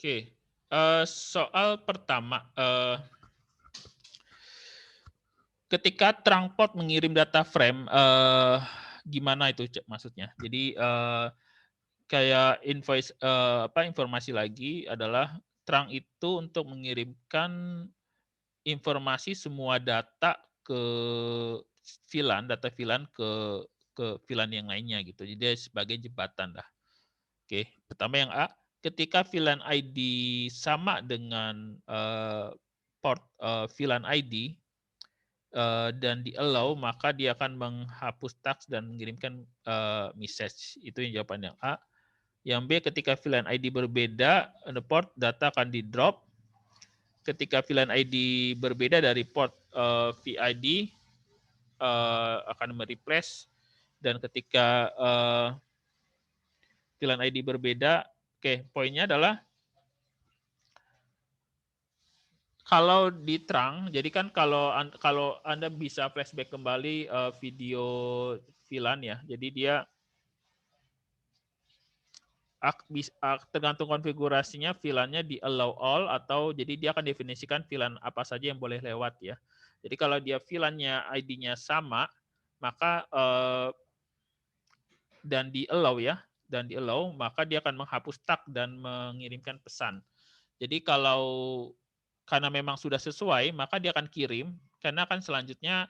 Oke, soal pertama, ketika Trungport mengirim data frame, gimana itu maksudnya? Jadi kayak informasi lagi adalah Trunk itu untuk mengirimkan informasi semua data ke data VLAN ke VLAN yang lainnya gitu. Jadi dia sebagai jembatan lah. Oke, pertama yang A, ketika VLAN ID sama dengan port VLAN ID dan di-allow, maka dia akan menghapus task dan mengirimkan message. Itu yang jawaban yang A. Yang B, ketika VLAN ID berbeda, port data akan di-drop. Ketika VLAN ID berbeda dari port VID, akan mereplace. Dan ketika VLAN ID berbeda, poinnya adalah kalau di Trunk, jadi kan kalau Anda bisa flashback kembali video VLAN ya, jadi dia tergantung konfigurasinya VLAN-nya di allow all atau jadi dia akan definisikan VLAN apa saja yang boleh lewat ya. Jadi kalau dia VLAN-nya ID-nya sama, maka dan di allow ya, maka dia akan menghapus tag dan mengirimkan pesan. Jadi karena memang sudah sesuai, maka dia akan kirim karena kan selanjutnya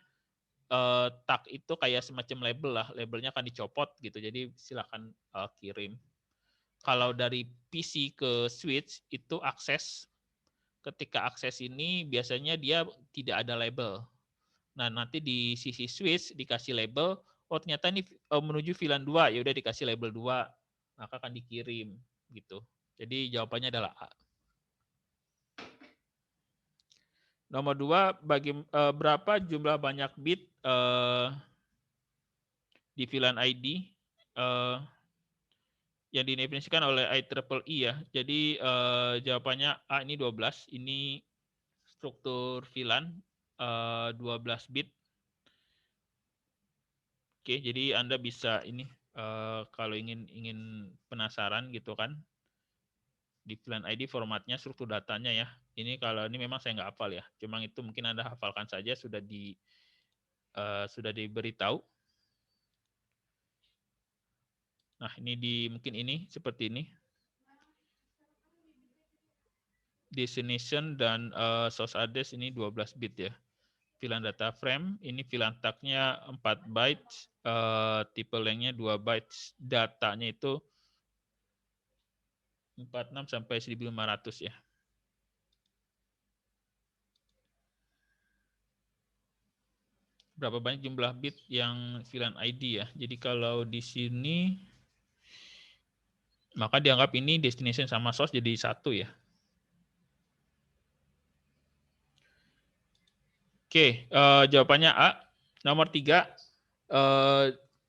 tag itu kayak semacam label lah, labelnya akan dicopot gitu. Jadi silakan kirim. Kalau dari PC ke switch itu akses, ketika akses ini biasanya dia tidak ada label. Nah, nanti di sisi switch dikasih label, oh ternyata ini menuju VLAN 2, ya udah dikasih label 2, maka akan dikirim gitu. Jadi jawabannya adalah A. Nomor 2, berapa jumlah banyak bit di VLAN ID yang didefinisikan oleh IEEE ya. Jadi jawabannya A ini 12, ini struktur VLAN 12 bit. Oke, jadi Anda bisa ini kalau ingin penasaran gitu kan, di VLAN ID formatnya struktur datanya ya. Ini kalau ini memang saya nggak hafal ya, cuma itu mungkin Anda hafalkan saja sudah diberitahu. Nah, ini mungkin ini seperti ini. Destination dan source address ini 12 bit ya. VLAN data frame, ini VLAN tag-nya 4 bytes, tipe length-nya 2 bytes, datanya itu 46 sampai 1500 ya. Berapa banyak jumlah bit yang VLAN ID ya. Jadi kalau di sini, maka dianggap ini destination sama source jadi 1 ya. Oke, jawabannya A. Nomor 3,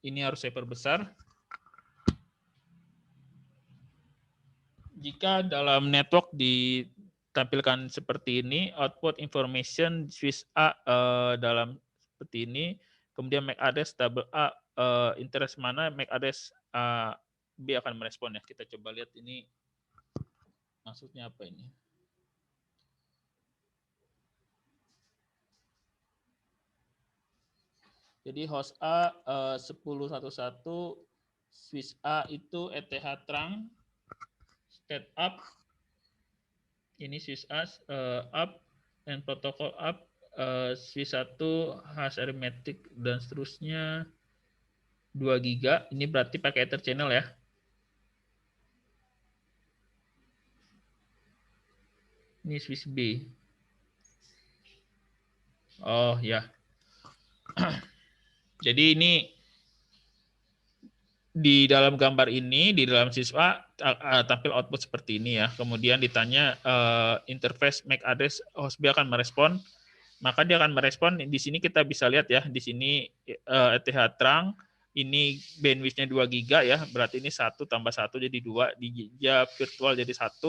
ini harus saya perbesar. Jika dalam network ditampilkan seperti ini, output information switch A dalam seperti ini, kemudian MAC address double A, interest mana MAC address B akan merespon ya. Kita coba lihat ini maksudnya apa ini. Jadi host A 10.11, switch A itu ETH Trunk, state up, ini switch A up, dan protokol up, switch 1 hash arithmetic dan seterusnya 2 giga. Ini berarti pakai Ether channel ya. Ini switch B. Oh ya. Jadi ini di dalam gambar ini, di dalam siswa tampil output seperti ini ya. Kemudian ditanya interface MAC address host B akan merespon, maka dia akan merespon. Di sini kita bisa lihat ya, di sini ETH Trunk, ini bandwidth-nya 2 giga ya, berarti ini 1 tambah 1 jadi 2, dia virtual jadi 1.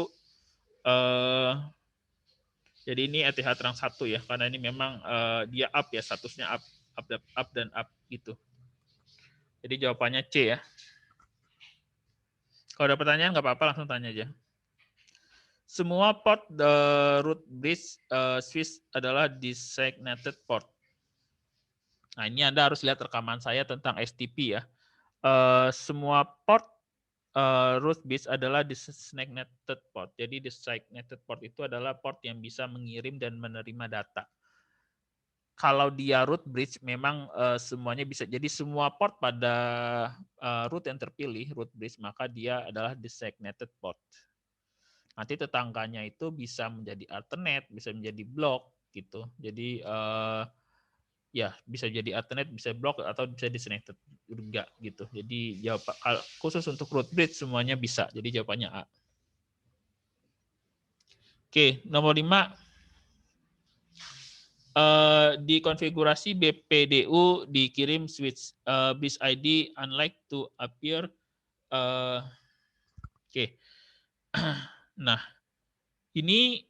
Jadi ini ETH Trunk 1 ya, karena ini memang dia up ya, statusnya up dan up gitu. Jadi jawabannya C ya. Kalau ada pertanyaan nggak apa-apa, langsung tanya aja. Semua port root bridge switch adalah designated port. Nah, ini Anda harus lihat rekaman saya tentang STP ya. Semua port root bridge adalah designated port. Jadi designated port itu adalah port yang bisa mengirim dan menerima data. Kalau dia root bridge memang semuanya bisa. Jadi semua port pada root yang terpilih root bridge maka dia adalah designated port. Nanti tetangganya itu bisa menjadi alternate, bisa menjadi block gitu. Jadi ya bisa jadi alternate, bisa block atau bisa designated juga gitu. Jadi jawab khusus untuk root bridge semuanya bisa. Jadi jawabannya A. Oke, nomor 5. Di konfigurasi BPDU dikirim switch bridge ID unlike to appear. Oke. Nah, ini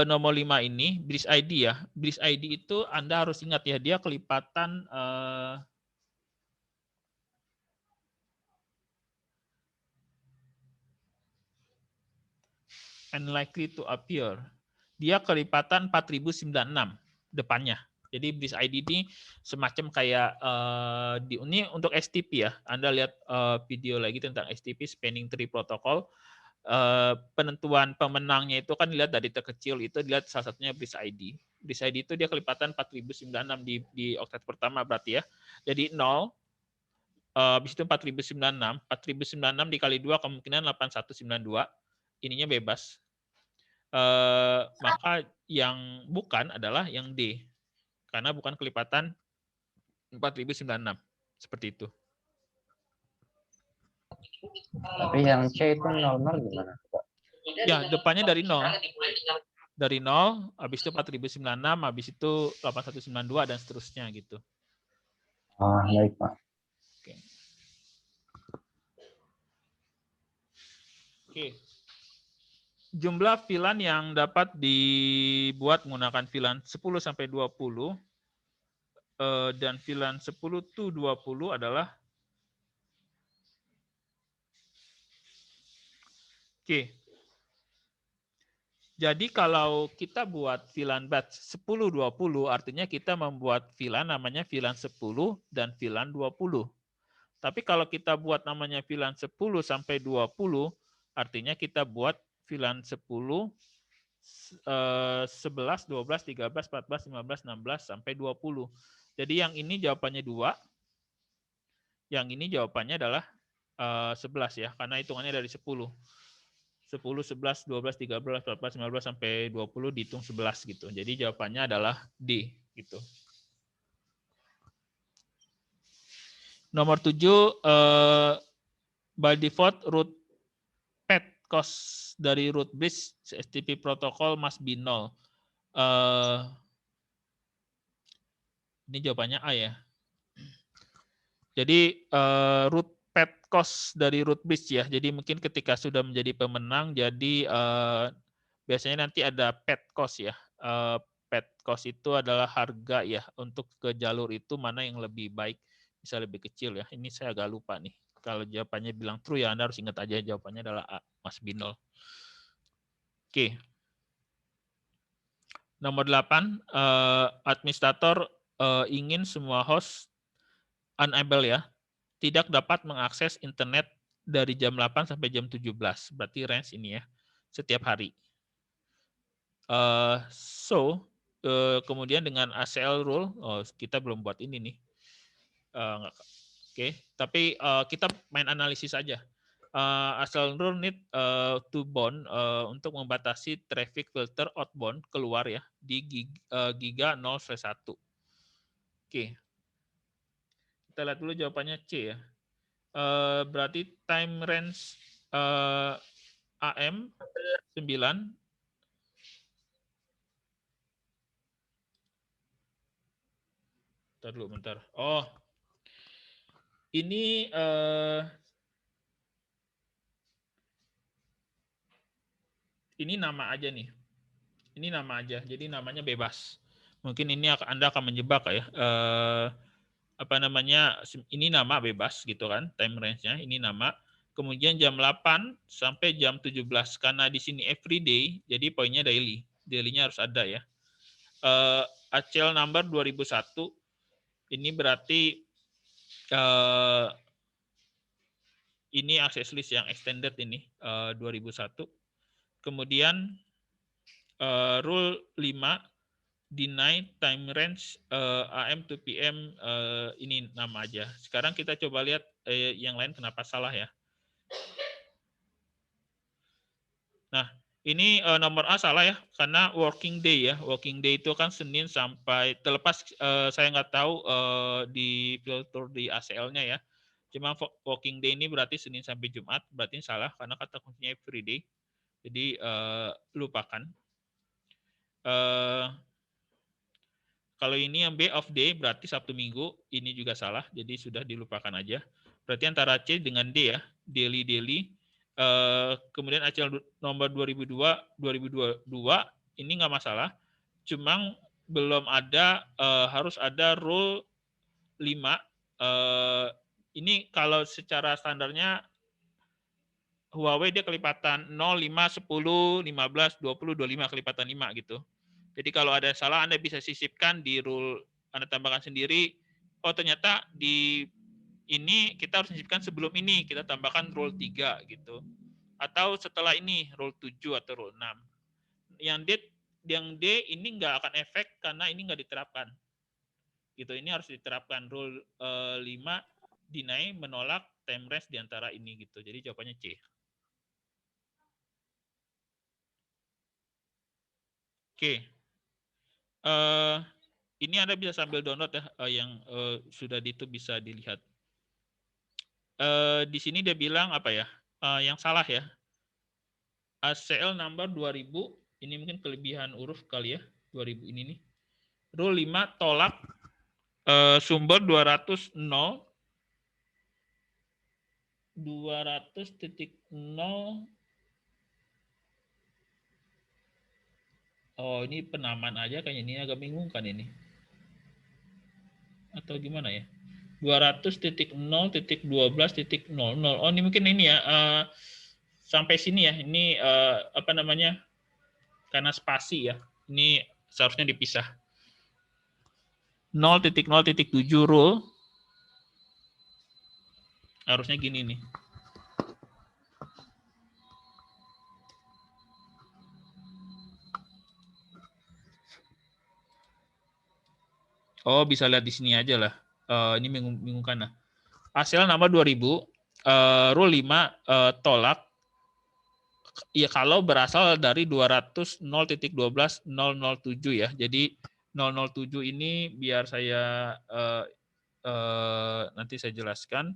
nomor 5 ini bridge ID ya. Bridge ID itu Anda harus ingat ya, dia kelipatan unlikely to appear. Dia kelipatan 4096 depannya. Jadi bridge ID ini semacam kayak ini untuk STP ya. Anda lihat video lagi tentang STP Spanning Tree Protocol. Penentuan pemenangnya itu kan dilihat dari terkecil itu dilihat salah satunya bridge ID. Bridge ID itu dia kelipatan 4096 di oktet pertama berarti ya. Jadi 0 habis itu 4096, 4096 dikali 2 kemungkinan 8192. Ininya bebas. Maka yang bukan adalah yang D. Karena bukan kelipatan 4096. Seperti itu. Tapi yang C itu 00 gimana? Ya, depannya dari 0. Dari 0, habis itu 4096, habis itu 8192, dan seterusnya gitu. Ah, baik, Pak. Oke. Oke. Jumlah VLAN yang dapat dibuat menggunakan VLAN 10 sampai 20 dan VLAN 10 to 20 adalah oke. Jadi kalau kita buat VLAN batch 10-20 artinya kita membuat VLAN namanya VLAN 10 dan VLAN 20. Tapi kalau kita buat namanya VLAN 10 sampai 20 artinya kita buat VLAN 10 11, 12, 13, 14, 15, 16 sampai 20. Jadi yang ini jawabannya 2. Yang ini jawabannya adalah 11 ya karena hitungannya dari 10. 10, 11, 12, 13, 14, 15 sampai 20 dihitung 11 gitu. Jadi jawabannya adalah D gitu. Nomor 7 by default root path cost dari root bridge STP protocol must be 0. Ini jawabannya A ya. Jadi root path cost dari root bridge ya. Jadi mungkin ketika sudah menjadi pemenang, jadi biasanya nanti ada path cost ya. Path cost itu adalah harga ya untuk ke jalur itu mana yang lebih baik, bisa lebih kecil ya. Ini saya agak lupa nih. Kalau jawabannya bilang true ya Anda harus ingat aja jawabannya adalah A, Mas Binol. Oke. Nomor 8, administrator ingin semua host unable ya, tidak dapat mengakses internet dari jam 8 sampai jam 17. Berarti range ini ya, setiap hari. Kemudian dengan ACL rule, kita belum buat ini nih. Oke, tapi kita main analisis saja. ACL rule need to bound untuk membatasi traffic filter outbound keluar ya di giga 0/1. Oke. Kita lihat dulu jawabannya C ya. Berarti time range AM 9. Bentar dulu, bentar. Oh, ini nama aja nih. Ini nama aja, jadi namanya bebas. Mungkin ini Anda akan menjebak ya. Apa namanya? Ini nama bebas gitu kan, time range-nya. Ini nama. Kemudian jam 8 sampai jam 17. Karena di sini everyday, jadi poinnya daily. Daily-nya harus ada ya. ACL number 2001, ini berarti ini access list yang extended ini 2001. Kemudian rule 5, deny time range AM to PM, ini nama aja. Sekarang kita coba lihat yang lain kenapa salah ya. Nah, ini nomor A salah ya, karena working day ya. Working day itu kan Senin sampai, terlepas saya nggak tahu di filter di ACL-nya ya. Cuma working day ini berarti Senin sampai Jumat, berarti salah karena kata kuncinya every day. Jadi lupakan. Kalau ini yang B of day berarti Sabtu Minggu, ini juga salah, jadi sudah dilupakan aja. Berarti antara C dengan D ya, daily. Kemudian ACL nomor 2002 ini nggak masalah, cuma belum ada, harus ada rule 5. Ini kalau secara standarnya Huawei dia kelipatan 0, 5, 10, 15, 20, 25, kelipatan 5 gitu. Jadi kalau ada salah Anda bisa sisipkan di rule, Anda tambahkan sendiri, oh ternyata di ini kita harus sisipkan sebelum ini, kita tambahkan rule 3 gitu. Atau setelah ini rule 7 atau rule 6. Yang D ini nggak akan efek karena ini nggak diterapkan. Gitu, ini harus diterapkan rule 5, deny, menolak time range di antara ini gitu. Jadi jawabannya C. Oke. Ini Anda bisa sambil download ya, yang sudah itu bisa dilihat. Di sini dia bilang apa ya? Yang salah ya. ACL number 2000, ini mungkin kelebihan huruf kali ya, 2000 ini nih. Rule 5 tolak sumber 200.0 200.0. Oh, ini penamaan aja kayaknya, ini agak bingung kan ini. Atau gimana ya? 200.0.12.00. Oh, ini mungkin ini ya, sampai sini ya. Ini apa namanya? Karena spasi ya. Ini seharusnya dipisah. 0.0.7 rule. Harusnya gini nih. Oh, bisa lihat di sini aja lah. Ini membingungkan lah. ACL nama 2000, rule 5 tolak ya kalau berasal dari 200.0.12.007 ya. Jadi 007 ini biar saya nanti saya jelaskan.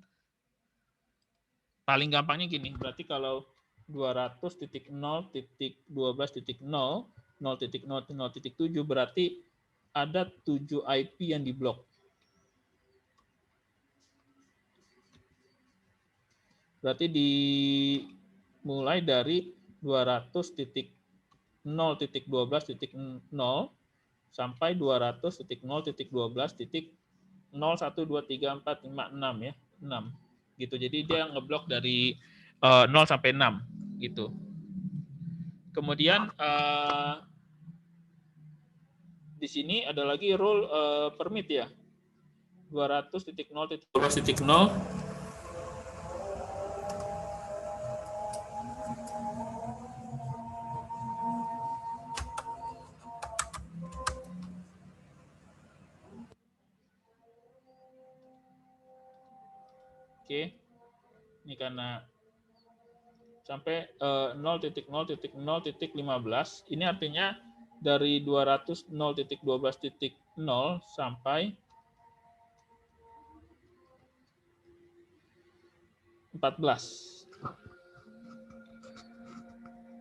Paling gampangnya gini, berarti kalau 200.0.12.0 0.0.0.7 berarti ada 7 IP yang diblok. Berarti dimulai dari 200.0.12.0 sampai 200.0.12.0123456 ya, 6 gitu. Jadi dia ngeblok dari 0 sampai 6 gitu. Kemudian di sini ada lagi rule permit ya. 200.0.12.0 Oke. Ini karena sampai 0.0.0.15. Ini artinya dari 200.0.12.0 sampai 14.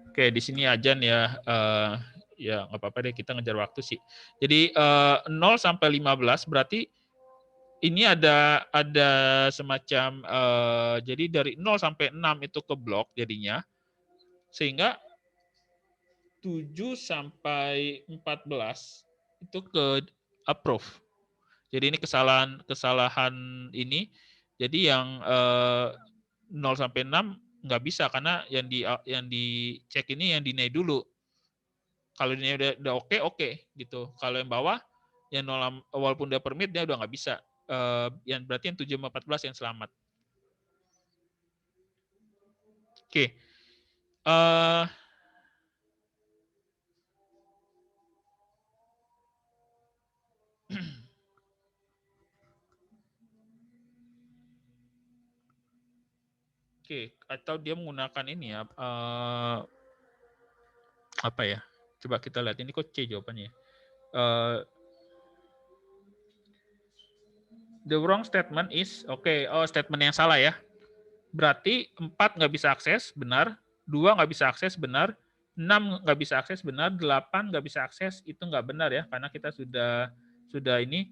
Oke, di sini ajan ya. Ya nggak apa-apa deh, kita ngejar waktu sih. Jadi 0 sampai 15 berarti ini ada semacam jadi dari 0 sampai 6 itu keblok jadinya, sehingga 7 sampai 14 itu ke approve. Jadi ini kesalahan ini. Jadi yang 0 sampai 6 nggak bisa karena yang dicek ini yang deny dulu. Kalau deny udah oke gitu. Kalau yang bawah yang 0 walaupun dia permit dia udah nggak bisa. Yang berarti yang 7 sama 14 yang selamat. Oke. Oke, atau dia menggunakan ini ya, apa ya? Coba kita lihat ini kok C jawabannya. The wrong statement is, statement yang salah ya. Berarti 4 nggak bisa akses, benar. 2 nggak bisa akses, benar. 6 nggak bisa akses, benar. 8 nggak bisa akses, itu nggak benar ya, karena kita sudah ini,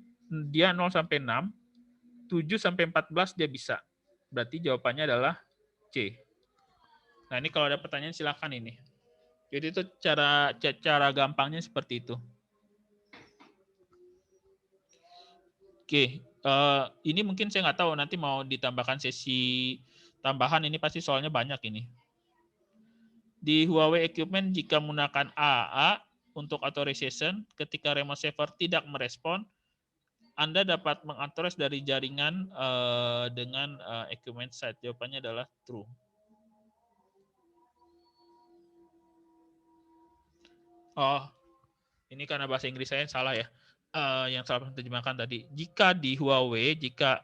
dia 0 sampai 6, 7 sampai 14 dia bisa. Berarti jawabannya adalah C. Nah ini kalau ada pertanyaan silakan ini. Jadi itu cara gampangnya seperti itu. Oke, ini mungkin saya nggak tahu nanti mau ditambahkan sesi tambahan, ini pasti soalnya banyak ini. Di Huawei Equipment jika menggunakan AAA untuk authorization, ketika remote server tidak merespon, Anda dapat mengauthorize dari jaringan dengan equipment site. Jawabannya adalah true. Oh, ini karena bahasa Inggris saya salah ya. Yang salah menerjemahkan tadi. Jika di Huawei, jika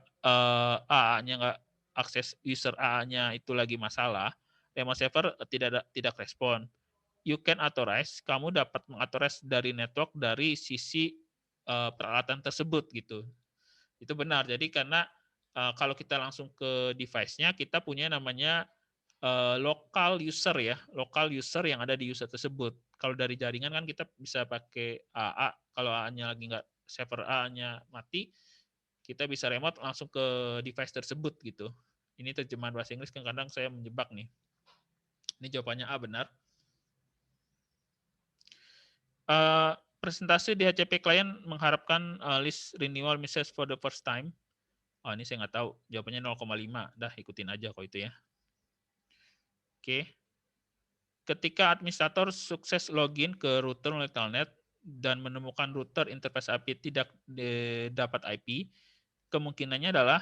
AA-nya nggak akses user AA-nya itu lagi masalah, remote server tidak respon. You can authorize, kamu dapat mengauthorize dari network dari sisi peralatan tersebut gitu. Itu benar. Jadi karena kalau kita langsung ke device-nya, kita punya namanya local user ya, local user yang ada di user tersebut. Kalau dari jaringan kan kita bisa pakai AA, kalau AA-nya lagi nggak, server AA-nya mati, kita bisa remote langsung ke device tersebut gitu. Ini terjemahan bahasa Inggris, kadang-kadang saya menjebak nih. Ini jawabannya A benar. Presentasi di HCP client mengharapkan list renewal message for the first time. Oh, ini saya nggak tahu. Jawabannya 0,5. Dah, ikutin aja kok itu ya. Oke. Ketika administrator sukses login ke router melalui telnet dan menemukan router interface IP tidak dapat IP, kemungkinannya adalah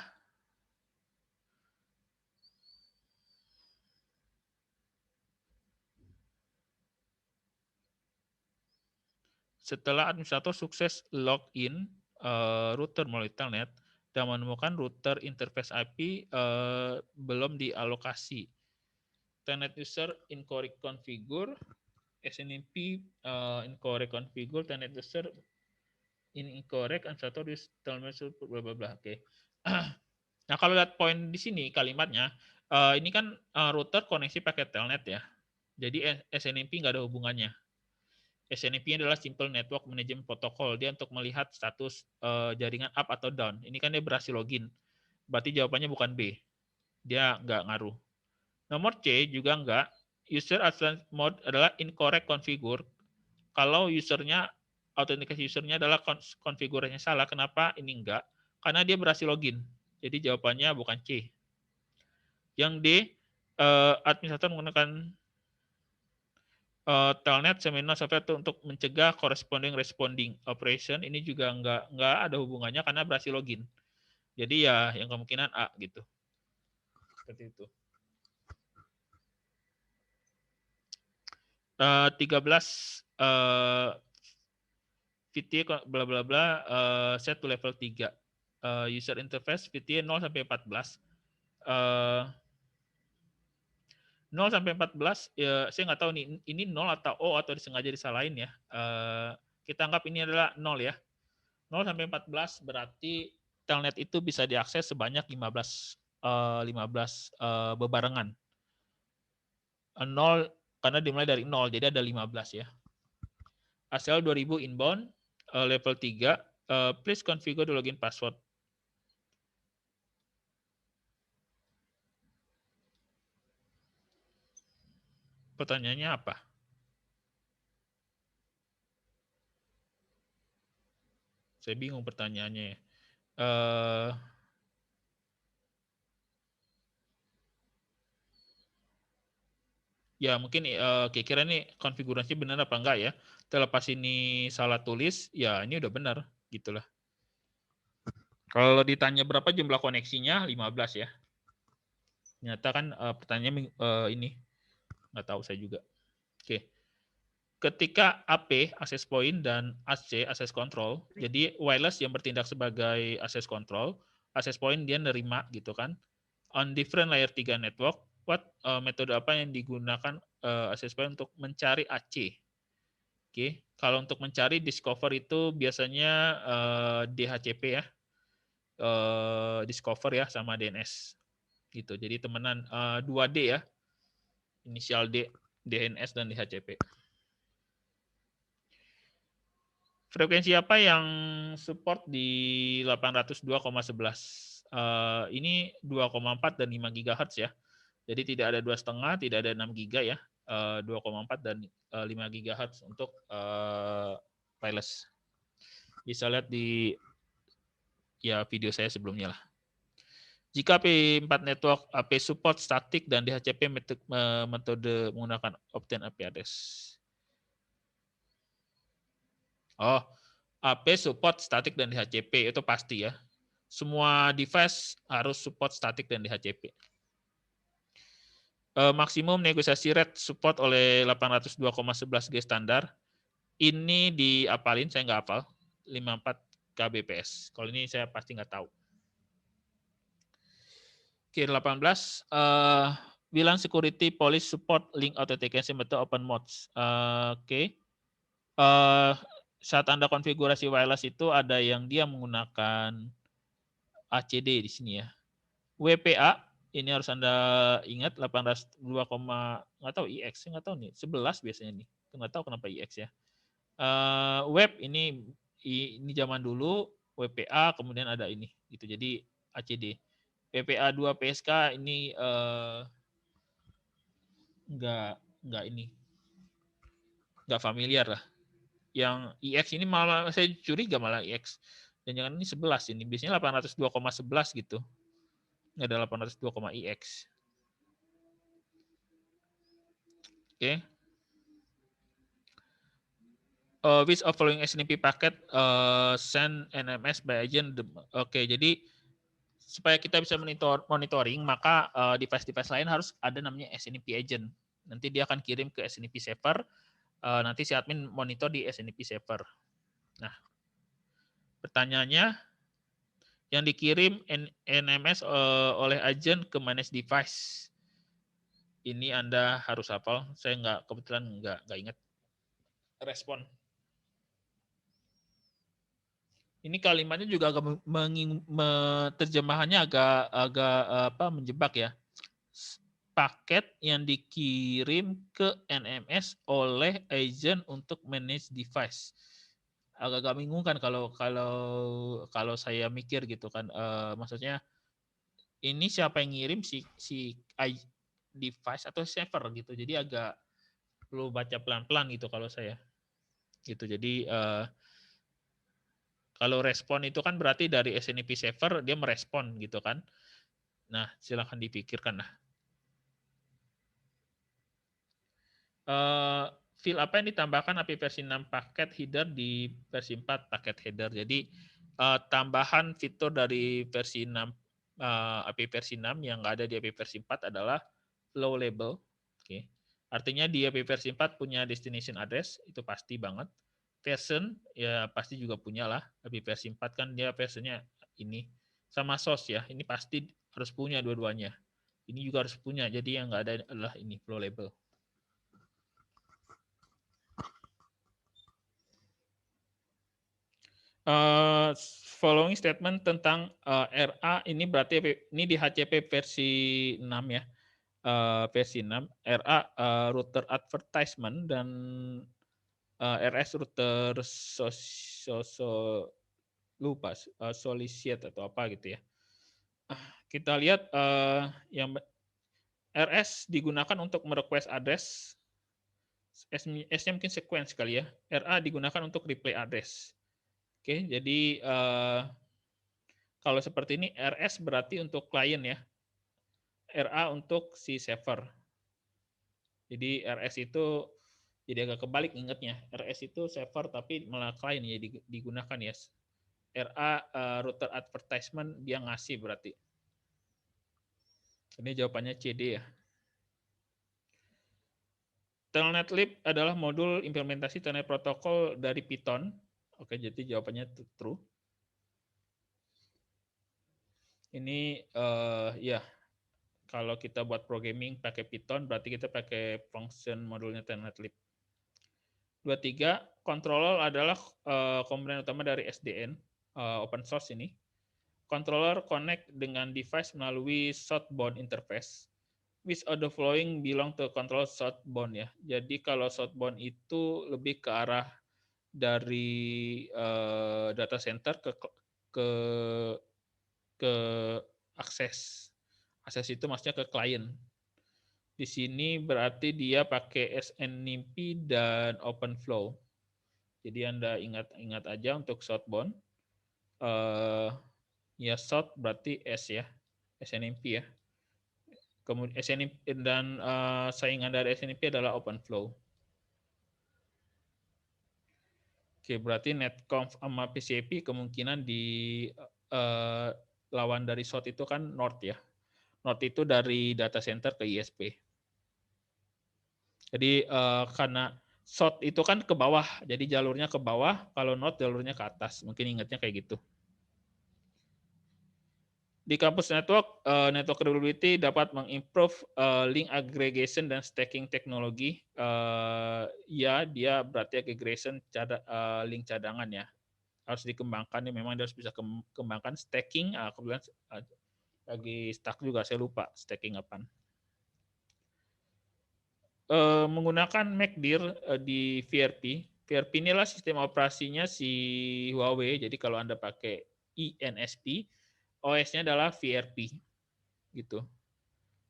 setelah administrator sukses login router melalui telnet dan menemukan router interface IP belum dialokasi. Telnet user incorrect configure, SNMP incorrect configure, telnet user incorrect, administrator use telnet bla bla bla. Oke. Nah, kalau lihat poin di sini kalimatnya, ini kan router koneksi pakai telnet ya. Jadi SNMP nggak ada hubungannya. SNMP adalah Simple Network Management Protocol. Dia untuk melihat status jaringan up atau down. Ini kan dia berhasil login. Berarti jawabannya bukan B. Dia nggak ngaruh. Nomor C juga nggak. User Advanced Mode adalah incorrect configure. Kalau usernya, autentikasi usernya adalah konfigurasinya salah, kenapa ini enggak? Karena dia berhasil login. Jadi jawabannya bukan C. Yang D, administrator menggunakan telnet seminar software untuk mencegah corresponding responding operation. Ini juga nggak ada hubungannya karena berhasil login. Jadi ya yang kemungkinan A gitu. Seperti itu. 13 VTA bla bla bla set to level 3. User interface VTA 0 sampai 14. 0 sampai 14 ya, saya nggak tahu nih ini 0 atau O atau disengaja disalahin ya. Kita anggap ini adalah 0 ya. 0 sampai 14 berarti telnet itu bisa diakses sebanyak 15 bebarengan. 0 karena dimulai dari 0 jadi ada 15 ya. ASL 2000 inbound level 3, please configure the login password. Pertanyaannya apa? Saya bingung pertanyaannya ya. Ya mungkin kira-kira ini konfigurasinya benar apa enggak ya. Terlepas ini salah tulis, ya ini udah benar gitulah. Kalau ditanya berapa jumlah koneksinya, 15 ya. Ternyata kan pertanyaannya ini nggak tahu saya juga. Oke. Ketika AP access point dan AC access control, jadi wireless yang bertindak sebagai access control, access point dia nerima gitu kan. On different layer 3 network, metode apa yang digunakan access point untuk mencari AC? Oke, kalau untuk mencari discover itu biasanya DHCP ya, discover ya sama DNS gitu. Jadi temenan 2D ya, inisial D, DNS dan DHCP. Frekuensi apa yang support di 802,11? Ini 2,4 dan 5 GHz ya. Jadi tidak ada 2,5, tidak ada 6 GB ya. 2,4 dan 5 GHz untuk wireless. Bisa lihat di ya video saya sebelumnya lah. Jika P4 network AP support static dan DHCP metode menggunakan obtain IP address. Oh, AP support static dan DHCP itu pasti ya. Semua device harus support static dan DHCP. Maksimum negosiasi rate support oleh 802,11G standar. Ini diapalin, saya nggak hafal. 54 kbps. Kalau ini saya pasti nggak tahu. Oke, 18. Bilang security police support link authentication method open modes. Oke. Saat Anda konfigurasi wireless itu ada yang dia menggunakan ACD di sini ya. WPA ini harus Anda ingat 802, nggak tahu IX, nggak tahu nih, 11 biasanya nih. Nggak tahu kenapa IX ya. Web ini zaman dulu WPA, kemudian ada ini gitu. Jadi ACD. WPA 2 PSK ini nggak ini. Nggak familiar lah. Yang IX ini malah saya curiga malah IX. Dan jangan ini 11 ini. Biasanya 802,11 gitu. Nggak ada 802,IX. Oke. Which of following SNMP packet send NMS by agent. Oke, jadi supaya kita bisa monitoring, maka device-device lain harus ada namanya SNMP agent. Nanti dia akan kirim ke SNMP server. Nanti si admin monitor di SNMP server. Nah, pertanyaannya, yang dikirim NMS oleh agent ke manage device. Ini Anda harus hafal. Saya kebetulan nggak ingat respon. Ini kalimatnya juga agak terjemahannya agak menjebak ya. Paket yang dikirim ke NMS oleh agent untuk manage device. Agak membingungkan kalau saya mikir gitu kan. Maksudnya ini siapa yang ngirim si device atau server gitu. Jadi agak perlu baca pelan-pelan gitu kalau saya. Gitu. Jadi kalau respon itu kan berarti dari SNMP server dia merespon gitu kan. Nah, silakan dipikirkan lah. Field apa yang ditambahkan API versi 6 paket header di versi 4 paket header. Jadi tambahan fitur dari versi 6 API versi 6 yang nggak ada di API versi 4 adalah flow label. Oke. Artinya di API versi 4 punya destination address, itu pasti banget. Version ya pasti juga punya lah. API versi 4 kan dia versinya ini sama source ya. Ini pasti harus punya dua-duanya. Ini juga harus punya. Jadi yang nggak ada adalah ini flow label. Following statement tentang RA ini berarti ini di HCP versi 6 ya. Versi 6 RA router advertisement dan RS router lupa solicit atau apa gitu ya. Kita lihat yang RS digunakan untuk merequest address. S-nya mungkin sequence kali ya. RA digunakan untuk replay address. Oke, jadi kalau seperti ini RS berarti untuk klien ya. RA untuk si server. Jadi RS itu jadi agak kebalik ingatnya. RS itu server tapi malah client ya digunakan ya. RA router advertisement dia ngasih berarti. Ini jawabannya CD ya. Telnetlib adalah modul implementasi Telnet protokol dari Python. Oke, jadi jawabannya true. Ini ya, kalau kita buat programming pakai Python, berarti kita pakai function modulnya Telnetlib. 23, controller adalah komponen utama dari SDN, open source ini. Controller connect dengan device melalui southbound interface. Which of the following belong to control southbound ya. Jadi kalau southbound itu lebih ke arah dari data center ke akses. Akses itu maksudnya ke klien. Di sini berarti dia pakai SNMP dan OpenFlow. Jadi Anda ingat aja untuk southbound. Ya south berarti S ya, SNMP ya. Kemudian SNMP dan saingan dari SNMP adalah OpenFlow. Oke, berarti netconf sama PCP kemungkinan di lawan dari south itu kan north ya. North itu dari data center ke ISP. Jadi karena south itu kan ke bawah, jadi jalurnya ke bawah, kalau north jalurnya ke atas. Mungkin ingatnya kayak gitu. Di campus network, network reliability dapat mengimprove link aggregation dan stacking teknologi. Ya, dia berarti aggregation link cadangan ya. Harus dikembangkan, ya memang dia harus bisa kembangkan stacking. Kemudian lagi stuck juga, saya lupa stacking apaan. Menggunakan MACD di VRP. VRP inilah sistem operasinya si Huawei. Jadi kalau Anda pakai INSP, OS-nya adalah VRP, gitu.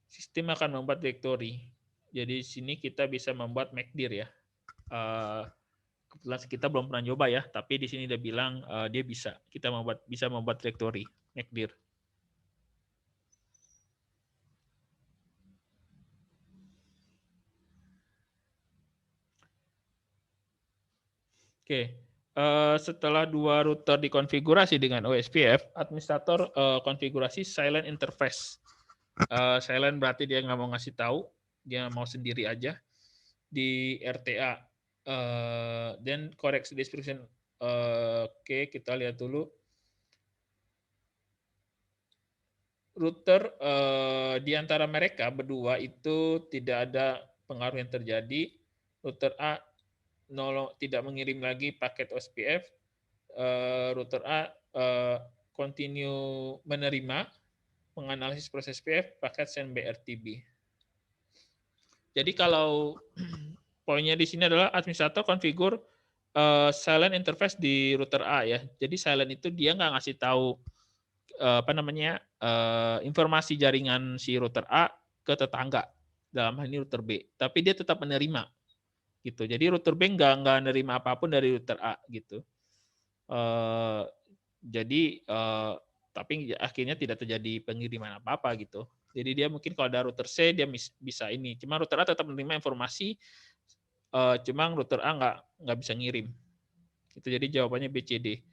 Sistem akan membuat directory. Jadi di sini kita bisa membuat MACD ya. Kebetulan kita belum pernah nyoba ya, tapi di sini dia bilang dia bisa. Kita bisa membuat directory MACD. Oke. Setelah dua router dikonfigurasi dengan OSPF, administrator konfigurasi silent interface. Silent berarti dia nggak mau ngasih tahu, dia mau sendiri aja di RTA. Dan correct description. Oke, kita lihat dulu. Router di antara mereka berdua itu tidak ada pengaruh yang terjadi. Router A tidak mengirim lagi paket OSPF. Router A continue menerima menganalisis proses PF paket send BRTB. Jadi kalau poinnya di sini adalah administrator konfigur silent interface di router A ya. Jadi silent itu dia nggak ngasih tahu informasi jaringan si router A ke tetangga, dalam hal ini router B. Tapi dia tetap menerima gitu. Jadi router B nggak menerima apapun dari router A gitu. Tapi akhirnya tidak terjadi pengiriman apa-apa gitu. Jadi dia mungkin kalau ada router C dia bisa ini. Cuma router A tetap menerima informasi, cuma router A nggak bisa ngirim. Itu jadi jawabannya BCD.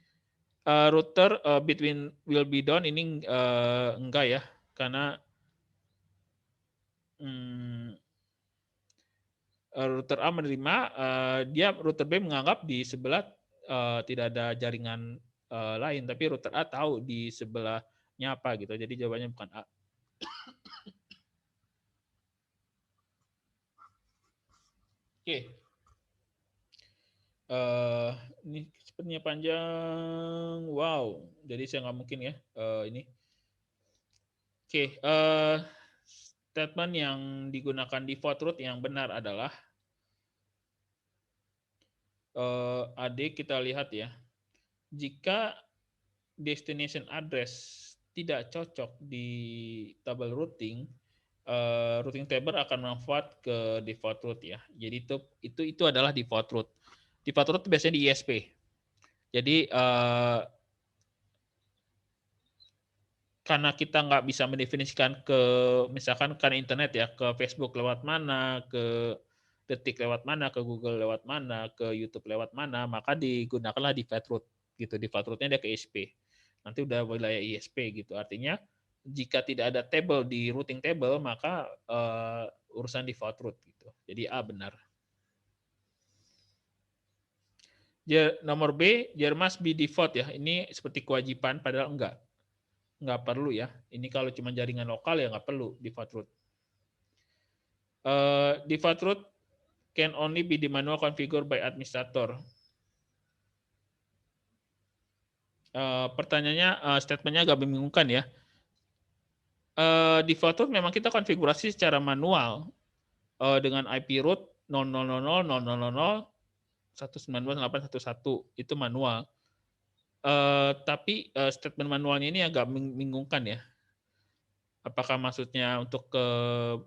Router between will be down ini enggak ya, karena router A menerima, dia router B menganggap di sebelah tidak ada jaringan lain, tapi router A tahu di sebelahnya apa gitu. Jadi jawabannya bukan A. Oke. Ini sepertinya panjang. Wow. Jadi saya nggak mungkin ya ini. Oke. Statement yang digunakan default route yang benar adalah AD kita lihat ya. Jika destination address tidak cocok di tabel routing, routing table akan memanfaat ke default route ya. Jadi itu adalah default route. Default route biasanya di ISP. Jadi karena kita nggak bisa mendefinisikan ke misalkan kan internet ya, ke Facebook lewat mana, ke Detik lewat mana, ke Google lewat mana, ke YouTube lewat mana, maka digunakanlah default route gitu. Default route-nya dia ke ISP. Nanti udah wilayah ISP gitu. Artinya jika tidak ada table di routing table, maka urusan default route gitu. Jadi A benar. Nomor B, there must be default ya. Ini seperti kewajiban, padahal enggak. Enggak perlu ya. Ini kalau cuma jaringan lokal ya nggak perlu default route. Default route can only be the manual configured by administrator. Pertanyaannya, statementnya agak membingungkan ya. Default route memang kita konfigurasi secara manual dengan IP root 000000.192.811 itu manual. Tapi statement manualnya ini agak membingungkan ya. Apakah maksudnya untuk ke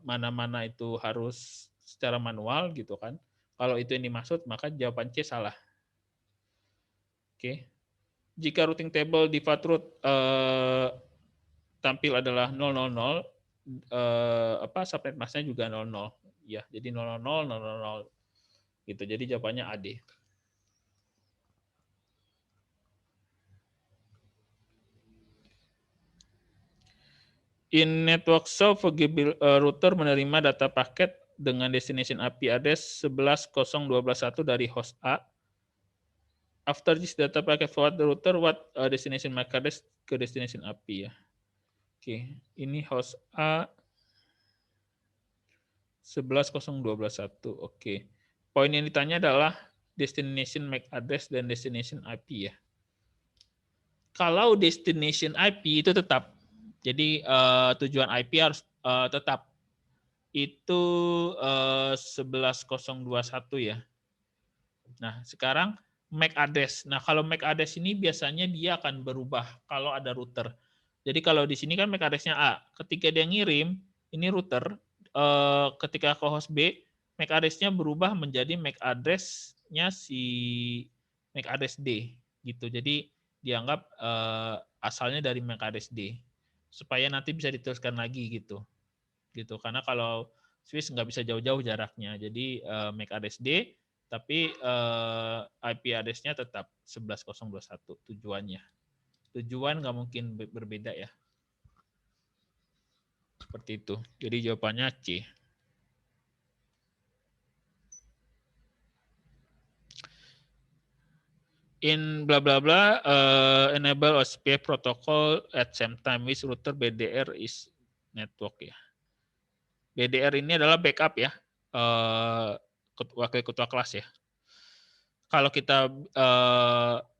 mana-mana itu harus secara manual gitu kan? Kalau itu yang dimaksud, maka jawaban C salah. Oke. Jika routing table default route tampil adalah 000, subnet masknya juga 00. Ya, jadi 000, 000 gitu. Jadi jawabannya AD. In network source, router menerima data paket dengan destination IP address 11.0.12.1 dari host A. After this data packet forward the router, what destination MAC address ke destination IP ya. Oke, ini host A 11.0.12.1. Oke. Poin yang ditanya adalah destination MAC address dan destination IP ya. Kalau destination IP itu tetap. Jadi tujuan IP harus tetap. Itu 11.021 ya. Nah, sekarang MAC address. Nah, kalau MAC address ini biasanya dia akan berubah kalau ada router. Jadi kalau di sini kan MAC address-nya A. Ketika dia ngirim, ini router, ketika ke host B, MAC address-nya berubah menjadi MAC address-nya si MAC address D. Gitu. Jadi dianggap asalnya dari MAC address D. Supaya nanti bisa diteruskan lagi gitu. Karena kalau Swiss nggak bisa jauh-jauh jaraknya. Jadi MAC address D, tapi IP address-nya tetap 11.021 tujuannya. Tujuan nggak mungkin berbeda ya. Seperti itu. Jadi jawabannya C. In bla bla bla, enable OSPF protocol at same time with router BDR is network ya. BDR ini adalah backup ya, wakil ketua kelas ya. Kalau kita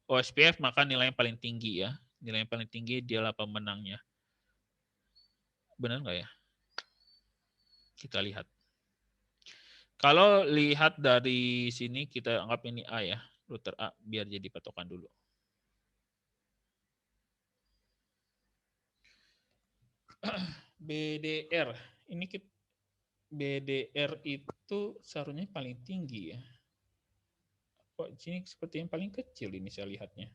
OSPF maka nilai yang paling tinggi ya. Nilai yang paling tinggi dialah pemenangnya. Benar nggak ya? Kita lihat. Kalau lihat dari sini kita anggap ini A ya. Router A biar jadi patokan dulu. BDR. Ini BDR itu seharusnya paling tinggi ya. Kok sini seperti yang paling kecil ini saya lihatnya.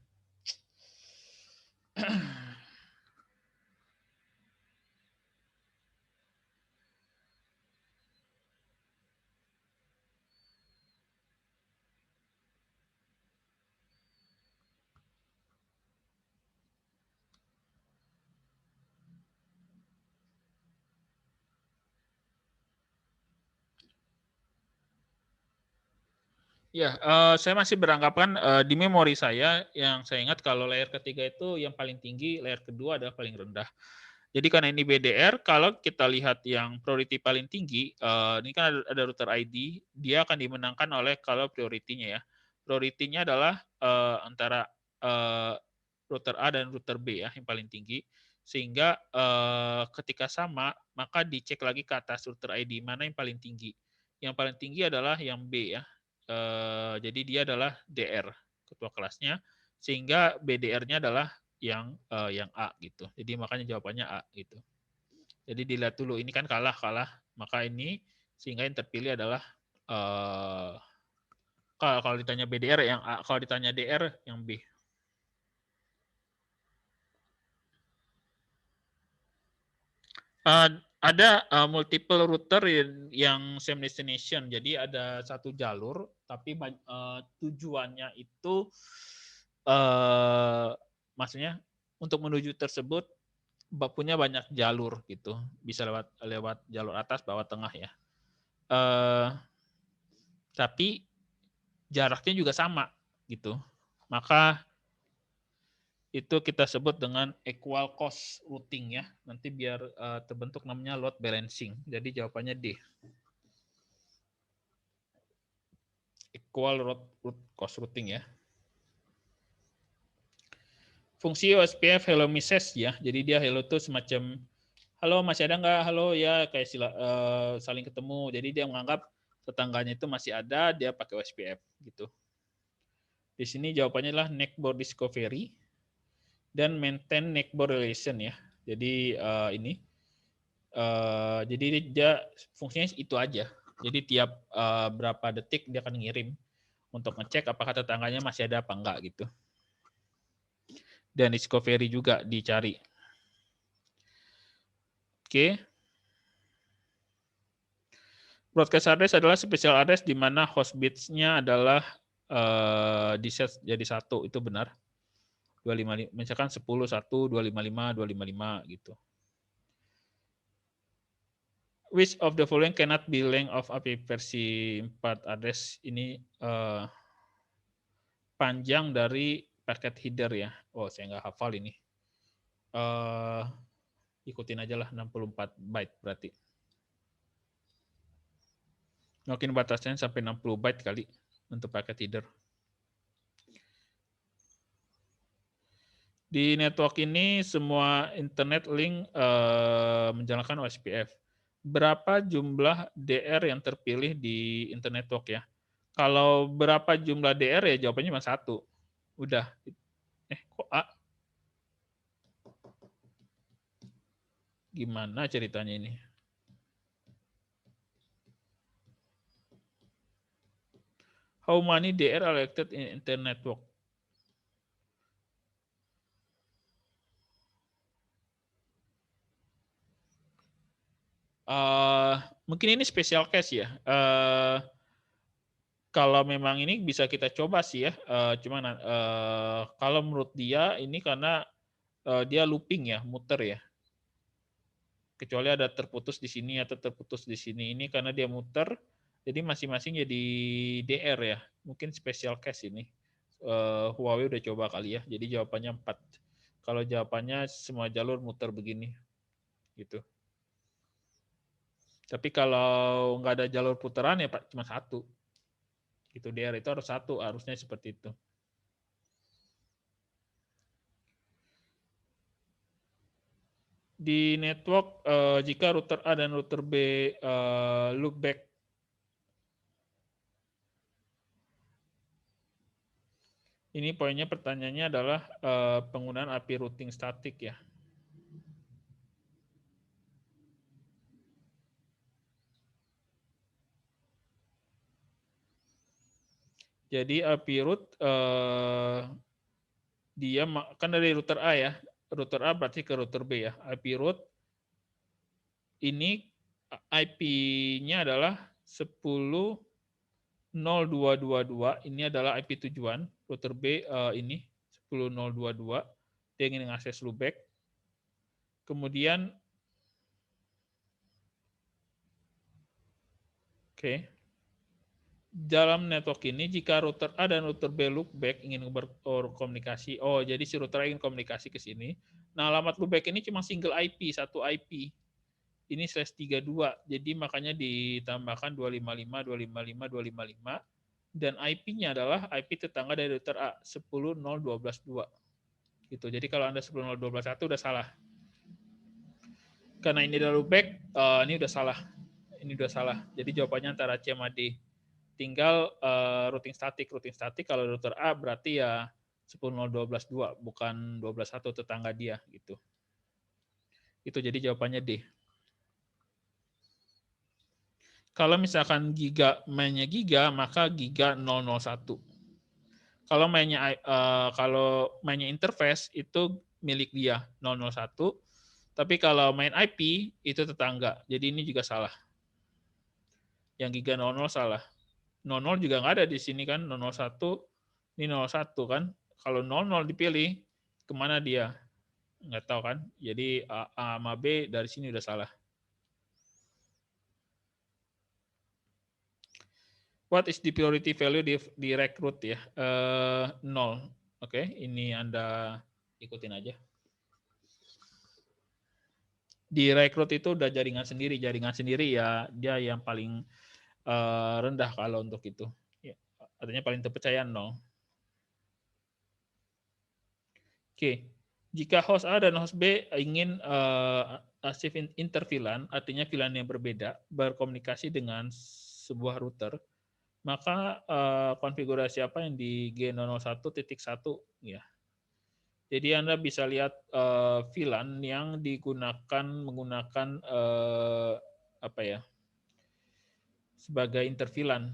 Ya, saya masih beranggapan di memori saya yang saya ingat kalau layer ketiga itu yang paling tinggi, layer kedua adalah paling rendah. Jadi karena ini BDR, kalau kita lihat yang priority paling tinggi, ini kan ada router ID, dia akan dimenangkan oleh kalau priority-nya ya. Priority-nya adalah antara router A dan router B ya, yang paling tinggi. Sehingga ketika sama, maka dicek lagi ke atas router ID, mana yang paling tinggi. Yang paling tinggi adalah yang B ya. Jadi dia adalah DR, ketua kelasnya. Sehingga BDR-nya adalah yang A gitu. Jadi makanya jawabannya A gitu. Jadi dilihat dulu ini kan kalah, maka ini sehingga yang terpilih adalah kalau ditanya BDR yang A, kalau ditanya DR yang B. Ada multiple router yang same destination. Jadi ada satu jalur, tapi tujuannya itu maksudnya untuk menuju tersebut punya banyak jalur gitu. Bisa lewat jalur atas, bawah, tengah ya. Tapi jaraknya juga sama gitu. Maka itu kita sebut dengan equal cost routing ya. Nanti biar terbentuk namanya load balancing. Jadi jawabannya D. Equal cost routing ya. Fungsi OSPF hello message ya. Jadi dia hello itu semacam halo masih ada nggak? Halo ya kayak saling ketemu. Jadi dia menganggap tetangganya itu masih ada, dia pakai OSPF gitu. Di sini jawabannya adalah neckboard discovery dan maintain neckboard relation ya. Jadi jadi dia fungsinya itu aja. Jadi tiap berapa detik dia akan ngirim untuk ngecek apakah tetangganya masih ada apa enggak gitu. Dan discovery juga dicari. Oke. Broadcast address adalah special address di mana host bits-nya adalah di set jadi 1, itu benar. 255 misalkan 10 1 255 255 gitu. Which of the following cannot be length of IP versi 4 address ini panjang dari packet header ya. Oh, saya nggak hafal ini. Ikutin aja lah 64 byte berarti. Mungkin batasnya sampai 60 byte kali untuk packet header. Di network ini semua internet link menjalankan OSPF. Berapa jumlah DR yang terpilih di internet network ya? Kalau berapa jumlah DR ya jawabannya cuma 1. Udah. Kok A? Gimana ceritanya ini? How many DR are allocated in internet network? Mungkin ini special case ya. Kalau memang ini bisa kita coba sih ya. Cuman kalau menurut dia ini karena dia looping ya, muter ya. Kecuali ada terputus di sini atau terputus di sini. Ini karena dia muter, jadi masing-masing jadi DR ya. Mungkin special case ini. Huawei udah coba kali ya. Jadi jawabannya 4. Kalau jawabannya semua jalur muter begini. Gitu. Tapi kalau nggak ada jalur putaran ya Pak, cuma 1. Gitu, DR itu harus 1, harusnya seperti itu. Di network, jika router A dan router B loopback, ini poinnya pertanyaannya adalah penggunaan API routing statik ya. Jadi API route dia kan dari router A ya, router A berarti ke router B ya. API route ini IP-nya adalah 10.0222, ini adalah IP tujuan, router B ini 10.022, dia ingin mengakses loopback. Kemudian dalam network ini, jika router A dan router B loopback ingin berkomunikasi, jadi si router A ingin komunikasi ke sini. Nah, alamat loopback ini cuma single IP, satu IP. Ini /32, jadi makanya ditambahkan 255, 255, 255, dan IP-nya adalah IP tetangga dari router A, 10.012.2. Gitu. Jadi kalau Anda 10.012.1 udah salah. Karena ini adalah loopback, ini udah salah. Ini udah salah. Jadi jawabannya antara C sama D. Tinggal routing statik kalau router A berarti ya 10.012.2 bukan 12.1 tetangga dia gitu. Itu jadi jawabannya D. Kalau misalkan mainnya giga maka giga 001. Kalau mainnya interface itu milik dia 001, Tapi kalau main IP itu tetangga. Jadi ini juga salah. Yang giga 00 salah. 00 juga nggak ada di sini kan. 001, ini 01 kan. Kalau 00 dipilih, kemana dia? Nggak tahu kan. Jadi A sama B dari sini udah salah. What is the priority value di rekrut ya? 0. Oke, ini Anda ikutin aja. Di rekrut itu udah jaringan sendiri. Jaringan sendiri ya dia yang paling rendah kalau untuk itu. Ya, artinya paling terpercaya 0. Oke, jika host A dan host B ingin achieve interVLAN, artinya VLAN yang berbeda, berkomunikasi dengan sebuah router, maka konfigurasi apa yang di G001.1 ya. Jadi Anda bisa lihat VLAN yang digunakan menggunakan apa ya? Sebagai interVLAN.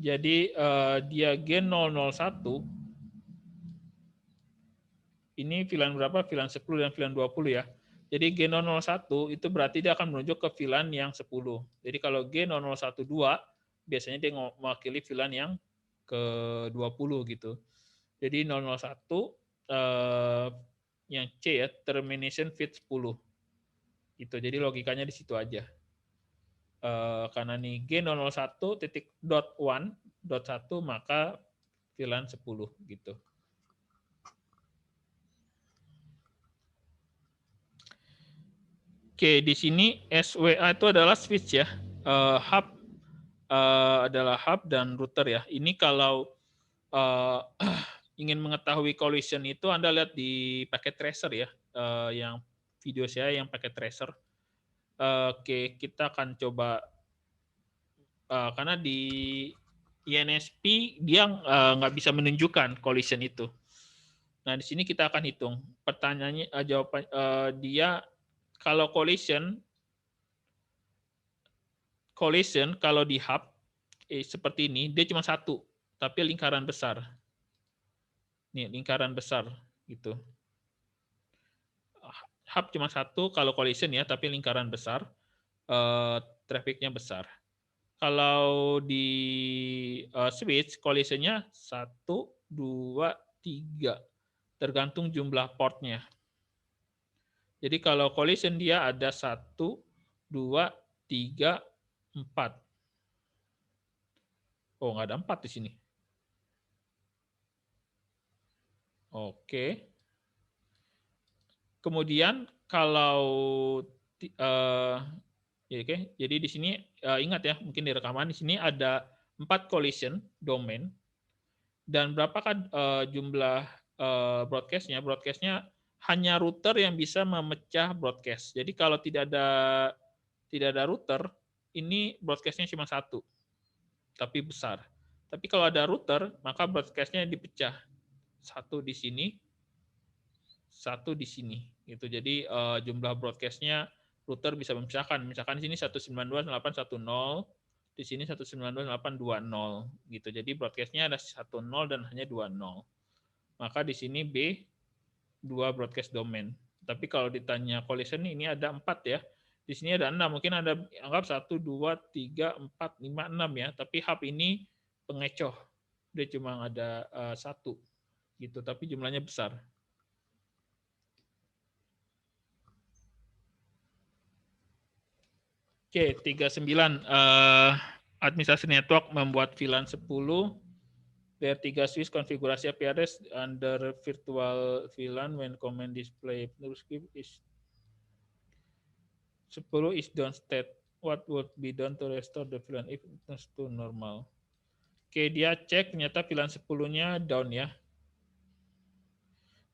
Jadi dia G001 ini VLAN berapa? VLAN 10 dan VLAN 20 ya. Jadi G001 itu berarti dia akan menuju ke VLAN yang 10. Jadi kalau G0012 biasanya dia mewakili VLAN yang ke-20 gitu. Jadi 001 yang C ya, termination fit 10. Gitu. Jadi logikanya di situ aja. Karena nih G001.1.1 maka VLAN 10 gitu. Oke, di sini SWA itu adalah switch ya. Hub adalah hub dan router ya. Ini kalau ingin mengetahui collision itu Anda lihat di packet tracer ya. Yang video saya yang packet tracer. Oke, kita akan coba karena di INSP dia nggak bisa menunjukkan collision itu. Nah, di sini kita akan hitung. Pertanyaannya jawaban dia kalau collision kalau di hub seperti ini dia cuma satu, tapi lingkaran besar. Nih, lingkaran besar gitu. Hub cuma satu kalau collision ya, tapi lingkaran besar, trafficnya besar. Kalau di switch collisionnya 1, 2, 3, tergantung jumlah portnya. Jadi kalau collision dia ada 1, 2, 3, 4. Oh, nggak ada 4 di sini. Oke. Kemudian kalau oke, jadi di sini ingat ya, mungkin di rekaman di sini ada 4 collision domain dan berapakah jumlah broadcast-nya? Broadcast-nya hanya router yang bisa memecah broadcast. Jadi kalau tidak ada router, ini broadcast-nya cuma satu, tapi besar. Tapi kalau ada router, maka broadcast-nya dipecah. Satu di sini, satu di sini. Gitu. Jadi jumlah broadcast-nya router bisa memecahkan. Misalkan di sini 192.168.1.0, di sini 192.168.2.0 gitu. Jadi broadcast-nya ada 1.0 dan hanya 2.0. Maka di sini B 2 broadcast domain. Tapi kalau ditanya collision ini ada 4 ya. Di sini ada 6, mungkin ada anggap 1 2 3 4 5 6 ya, tapi hub ini pengecoh. Dia cuma ada 1 gitu, tapi jumlahnya besar. Oke, 39 administrasi network membuat VLAN 10. DR3 switch konfigurasi IP address under virtual VLAN when command display script is 10 is down state. What would be done to restore the VLAN if it turns to normal? Oke, dia cek ternyata VLAN 10-nya down ya.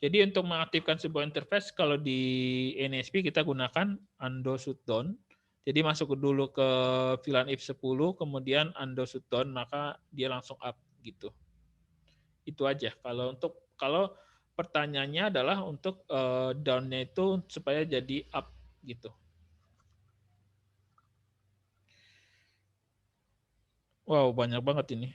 Jadi untuk mengaktifkan sebuah interface kalau di NSP kita gunakan undo shutdown. Jadi masuk dulu ke VLAN if 10, kemudian undo shutdown, maka dia langsung up gitu. Itu aja. Kalau pertanyaannya adalah untuk down-nya itu supaya jadi up gitu. Wow, banyak banget ini.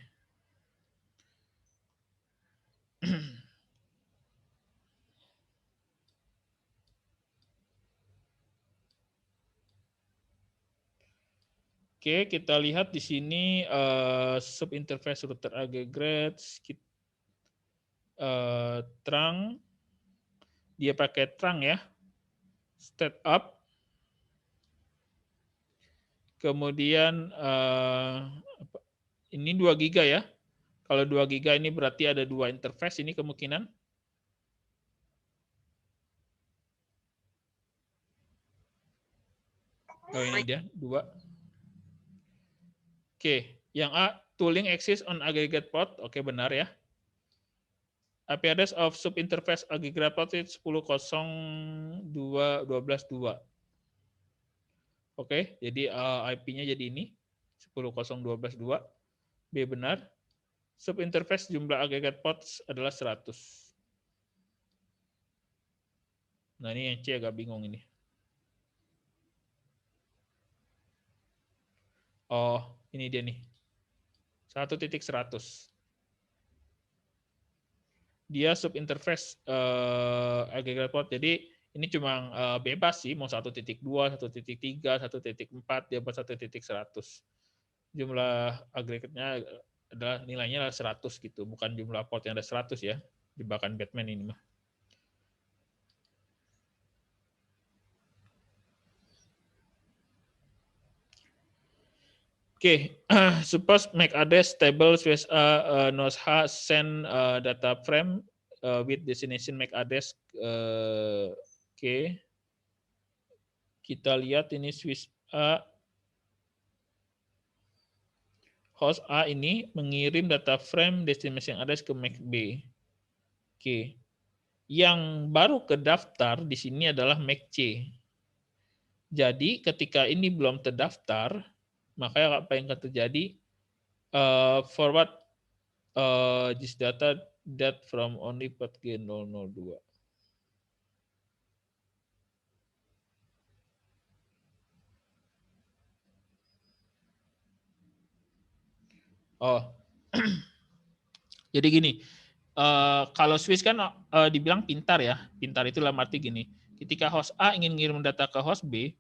Oke, kita lihat di sini subinterface router aggregates Trunk, dia pakai Trunk ya, state up, kemudian ini 2 giga ya. Kalau 2 giga ini berarti ada 2 interface ini kemungkinan. Oh ini dia 2. Oke, yang A, tooling exists on aggregate port. Oke, benar ya. IP address of subinterface aggregate port itu 10.0.2.12.2. Oke, jadi IP-nya jadi ini 10.0.12.2. B benar. Subinterface jumlah aggregate ports adalah 100. Nah, ini yang C agak bingung ini. Oh, ini dia nih. 1.100. Dia subinterface aggregate port. Jadi ini cuma bebas sih, mau 1.2, 1.3, 1.4, dia buat 1.100. Jumlah agregatnya adalah nilainya adalah 100 gitu, bukan jumlah port yang ada 100 ya. Jebakan Batman ini mah. Oke, suppose MAC address table with knows how send data frame with destination MAC address. Oke, kita lihat ini Swiss A, host A ini mengirim data frame destination address ke MAC B. Oke, yang baru ke daftar di sini adalah MAC C. Jadi ketika ini belum terdaftar, maka apa yang akan terjadi? Forward this data that from only port G002. Oh, jadi gini, kalau Swiss kan dibilang pintar ya, pintar itu dalam arti gini, ketika host A ingin ngirim data ke host B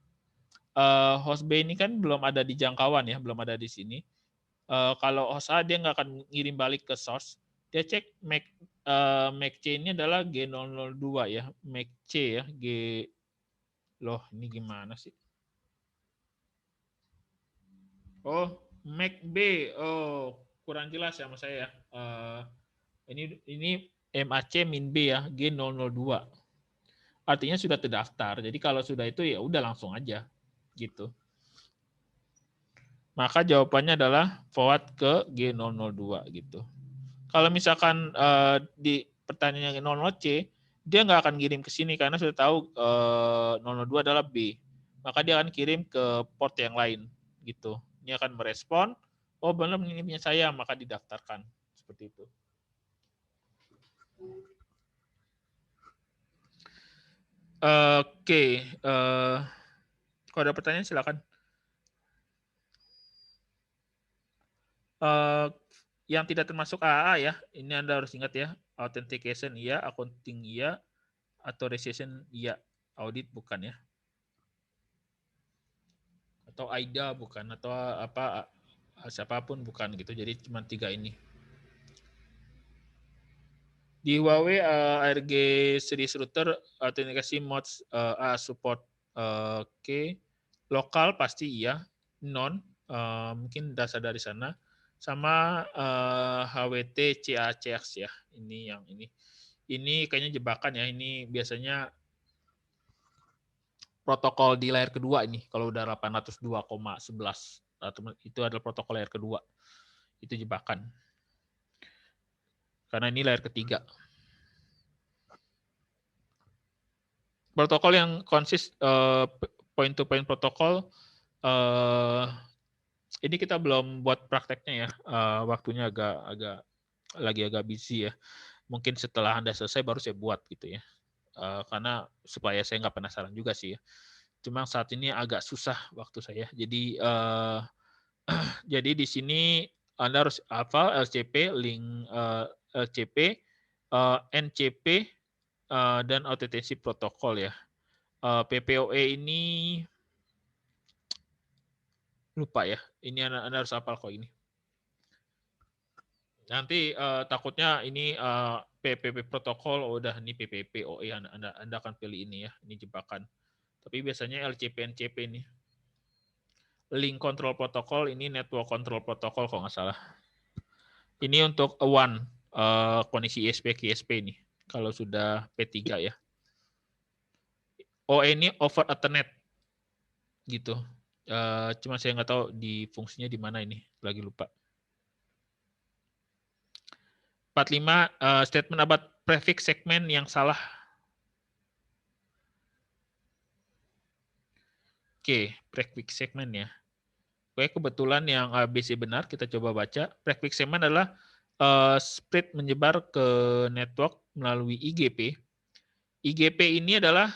ini kan belum ada di jangkauan ya, belum ada di sini. Kalau host A dia nggak akan ngirim balik ke source, dia cek MAC C ini adalah G002 ya, MAC C ya, loh ini gimana sih? Oh, MAC B, oh kurang jelas ya sama saya. Ini MAC min B ya, G002. Artinya sudah terdaftar. Jadi kalau sudah itu ya udah langsung aja gitu. Maka jawabannya adalah forward ke G002 gitu. Kalau misalkan di pertanyaannya 00C, dia nggak akan kirim ke sini karena sudah tahu 002 adalah B. Maka dia akan kirim ke port yang lain gitu. Ini akan merespon, oh benar ini punya saya, maka didaftarkan seperti itu. Oke, kalau ada pertanyaan silakan. Yang tidak termasuk AAA ya, ini Anda harus ingat ya, authentication iya, accounting iya, authorization iya, audit bukan ya, atau AIDA bukan, atau apa siapapun bukan gitu. Jadi cuma 3 ini. Di Huawei ARG series router authentication modes support. Oke. Lokal pasti iya, non mungkin dasar dari sana. Sama HWT CACX ya. Ini yang ini. Ini kayaknya jebakan ya. Ini biasanya protokol di layer kedua ini. Kalau udah 802,11 itu adalah protokol layer kedua. Itu jebakan. Karena ini layer ketiga. Protokol yang konsis point-to-point protokol, ini kita belum buat prakteknya ya. Waktunya agak busy ya. Mungkin setelah Anda selesai baru saya buat gitu ya. Karena supaya saya nggak penasaran juga sih ya. Cuma saat ini agak susah waktu saya. Jadi jadi di sini Anda harus hafal LCP, link LCP, NCP, dan autentikasi protokol ya. PPOE ini Lupa ya. Ini Anda harus hafal kok ini. Nanti takutnya ini PPP protokol, udah ini PPP, oh iya Anda akan pilih ini ya, ini jebakan. Tapi biasanya LCP NCP nih. Link control protocol, ini network control protocol kalau nggak salah. Ini untuk WAN, kondisi ISP ke ISP ini. Kalau sudah P3 ya. Oh ini over Ethernet gitu. Cuma saya nggak tahu di fungsinya di mana ini, lagi lupa. 45 statement about prefix segmen yang salah. Oke, prefix segmen ya. Oke, kebetulan yang ABC benar, kita coba baca. Prefix segment adalah spread menyebar ke network melalui IGP. IGP ini adalah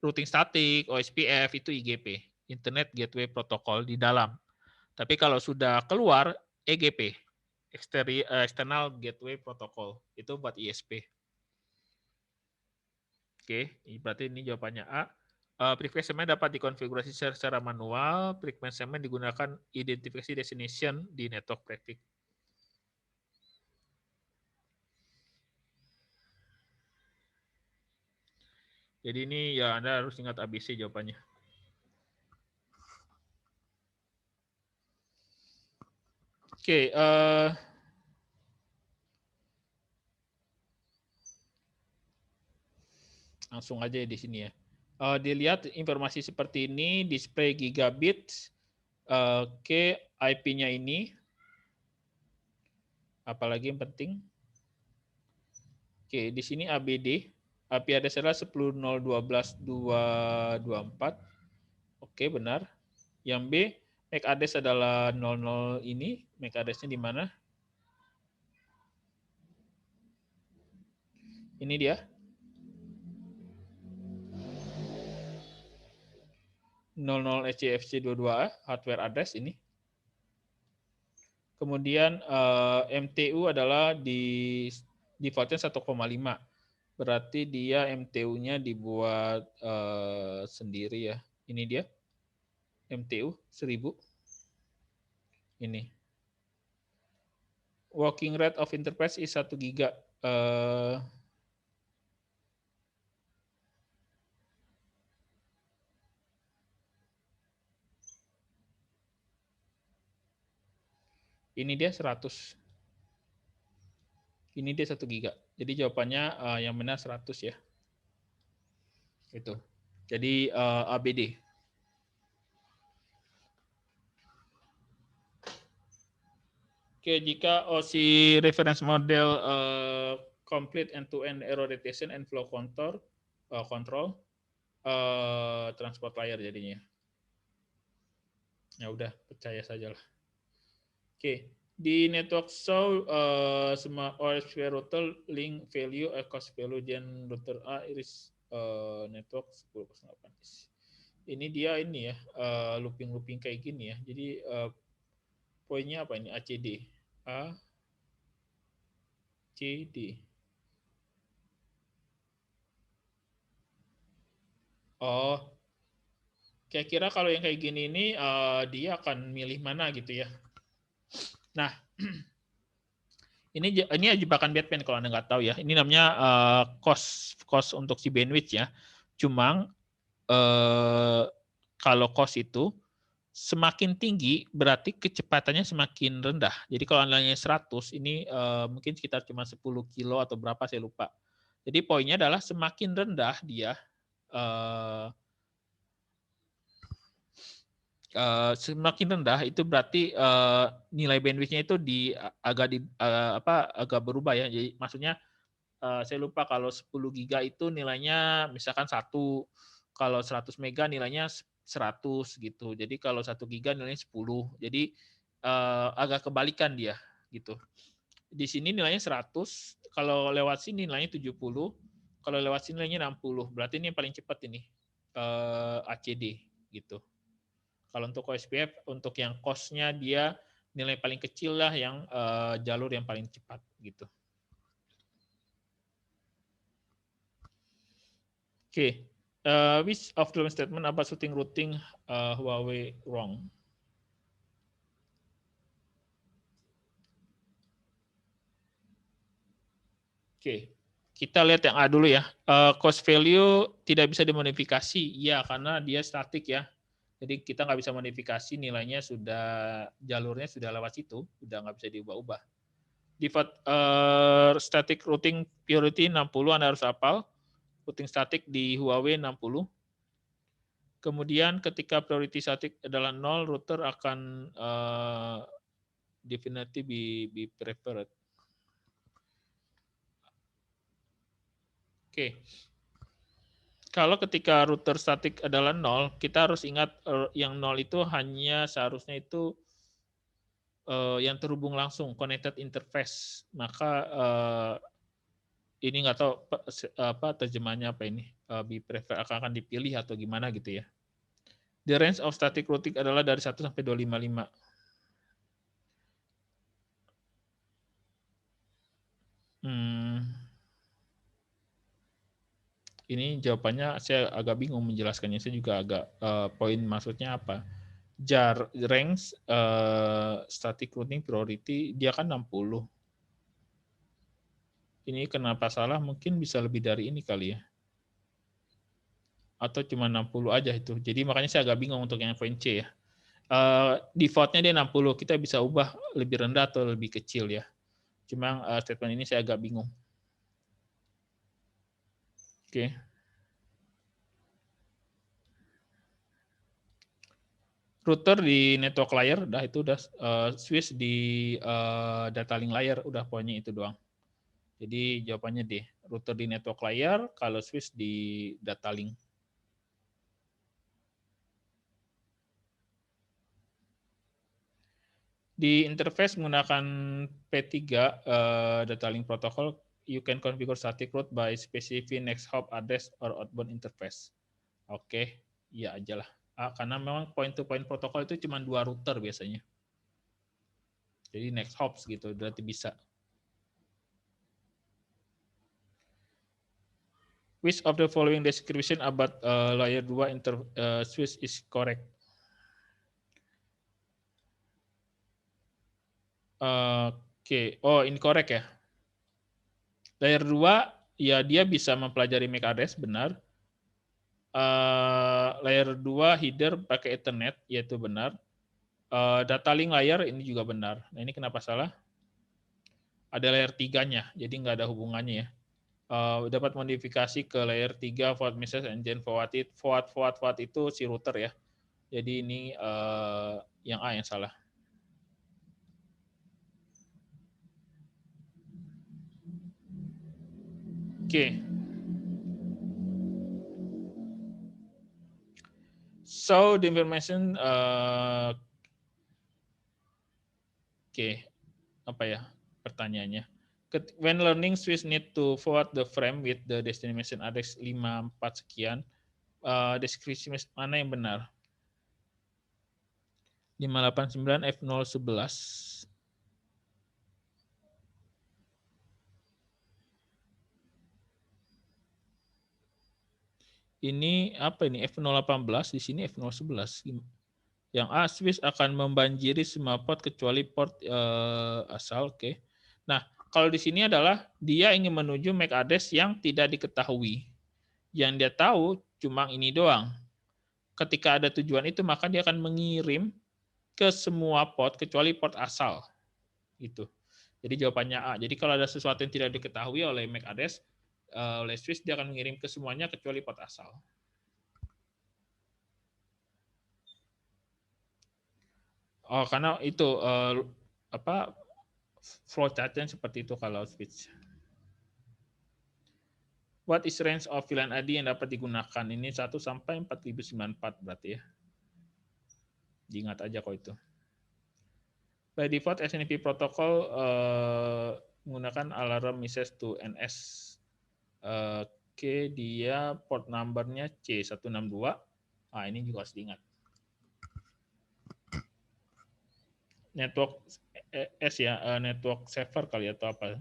routing static, OSPF, itu IGP. Internet Gateway Protocol di dalam. Tapi kalau sudah keluar, EGP. External Gateway Protocol. Itu buat ISP. Oke, berarti ini jawabannya A. Prefix segment dapat dikonfigurasi secara manual. Prefix segment digunakan identifikasi destination di network prefix. Jadi ini ya Anda harus ingat ABC jawabannya. Oke, langsung aja di sini ya. Dilihat informasi seperti ini, display gigabit. Oke, IP-nya ini. Apalagi yang penting. Oke, di sini ABD. IP address adalah 10.0.12.224. Oke, benar. Yang B, MAC address adalah 00 ini. MAC address-nya di mana? Ini dia. 00 SCFC 22A, hardware address ini. Kemudian MTU adalah di defaultnya 1,5. Berarti dia MTU-nya dibuat sendiri ya. Ini dia. MTU 1000. Ini. Working rate of enterprise is 1 giga. Ini dia 100. Ini dia 1 giga. Jadi jawabannya yang benar 100 ya. Itu. Jadi ABD. Oke, jika OC reference model complete end-to-end error detection and flow control, transport layer jadinya. Ya udah, percaya sajalah. Oke, di network show semua OSP router link value cost value gen router A iris network 10.8. Ini dia ini ya, looping kayak gini ya. Jadi poinnya apa ini? ACD. ACD. Oh, kira-kira kalau yang kayak gini ini dia akan milih mana gitu ya. Nah, ini jebakan Batman kalau Anda nggak tahu ya. Ini namanya cost untuk si bandwidth ya. Cuma kalau cost itu semakin tinggi berarti kecepatannya semakin rendah. Jadi kalau Anda 100 ini mungkin sekitar cuma 10 kilo atau berapa saya lupa. Jadi poinnya adalah semakin rendah dia semakin rendah itu berarti nilai bandwidth-nya itu agak berubah ya. Jadi maksudnya saya lupa kalau 10 giga itu nilainya misalkan 1, kalau 100 mega nilainya 100 gitu. Jadi kalau 1 giga nilainya 10. Jadi agak kebalikan dia gitu. Di sini nilainya 100, kalau lewat sini nilainya 70, kalau lewat sini nilainya 60. Berarti ini yang paling cepat ini ACD gitu. Kalau untuk OSPF, untuk yang cost-nya dia nilai paling kecil lah yang jalur yang paling cepat gitu. Oke. Which of the statement about shooting routing Huawei wrong? Oke, kita lihat yang A dulu ya. Cost value tidak bisa dimodifikasi, ya karena dia statik ya. Jadi kita nggak bisa modifikasi, nilainya sudah jalurnya sudah lewat situ, udah nggak bisa diubah-ubah. Default static routing priority 60, Anda harus hafal. Routing static di Huawei 60. Kemudian ketika priority static adalah 0, router akan definitely be preferred. Oke. Kalau ketika router statik adalah 0, kita harus ingat yang 0 itu hanya seharusnya itu yang terhubung langsung, connected interface. Maka ini nggak tahu apa terjemahnya apa ini, be prefer akan dipilih atau gimana gitu ya. The range of static routing adalah dari 1 sampai 255. Ini jawabannya saya agak bingung menjelaskannya. Saya juga agak poin maksudnya apa. Range static routing priority dia kan 60. Ini kenapa salah? Mungkin bisa lebih dari ini kali ya. Atau cuma 60 aja itu. Jadi makanya saya agak bingung untuk yang poin C ya. Defaultnya dia 60, kita bisa ubah lebih rendah atau lebih kecil ya. Cuma statement ini saya agak bingung. Oke. Router di network layer, udah itu udah switch di data link layer, udah poinnya itu doang. Jadi jawabannya D. Router di network layer, kalau switch di data link. Di interface menggunakan P3 data link protocol, you can configure static route by specifying next hop address or outbound interface. Oke, iya aja lah. Karena memang point-to-point protokol itu cuma 2 router biasanya. Jadi next hops gitu, berarti bisa. Which of the following description about layer 2 switch is correct? Oke, oh incorrect ya. Layer 2, ya dia bisa mempelajari MAC address, benar. Layer 2 header pakai Ethernet, yaitu benar. Data link layer ini juga benar. Nah ini kenapa salah? Ada layer 3-nya, jadi nggak ada hubungannya ya. Dapat modifikasi ke layer 3 forward message engine forward itu si router ya. Jadi ini yang A yang salah. Oke. So the information apa ya pertanyaannya? When learning switch need to forward the frame with the destination address 54 sekian, deskripsi mana yang benar? 589 F011. Ini apa ini? F018, di sini F011. Yang A, switch akan membanjiri semua port kecuali port asal. Oke. Nah, kalau di sini adalah dia ingin menuju MAC address yang tidak diketahui. Yang dia tahu cuma ini doang. Ketika ada tujuan itu, maka dia akan mengirim ke semua port kecuali port asal. Gitu. Jadi jawabannya A. Jadi kalau ada sesuatu yang tidak diketahui oleh MAC address, oleh switch, dia akan mengirim ke semuanya kecuali port asal. Oh, karena itu flow chart-nya seperti itu kalau switch. What is range of VLAN ID yang dapat digunakan? Ini 1 sampai 4094 berarti ya. Diingat aja kok itu. By default SNMP protocol menggunakan alarm message to NS. Oke, dia port number-nya C162. Ah, ini juga harus diingat. Network S ya, network server kali atau apa.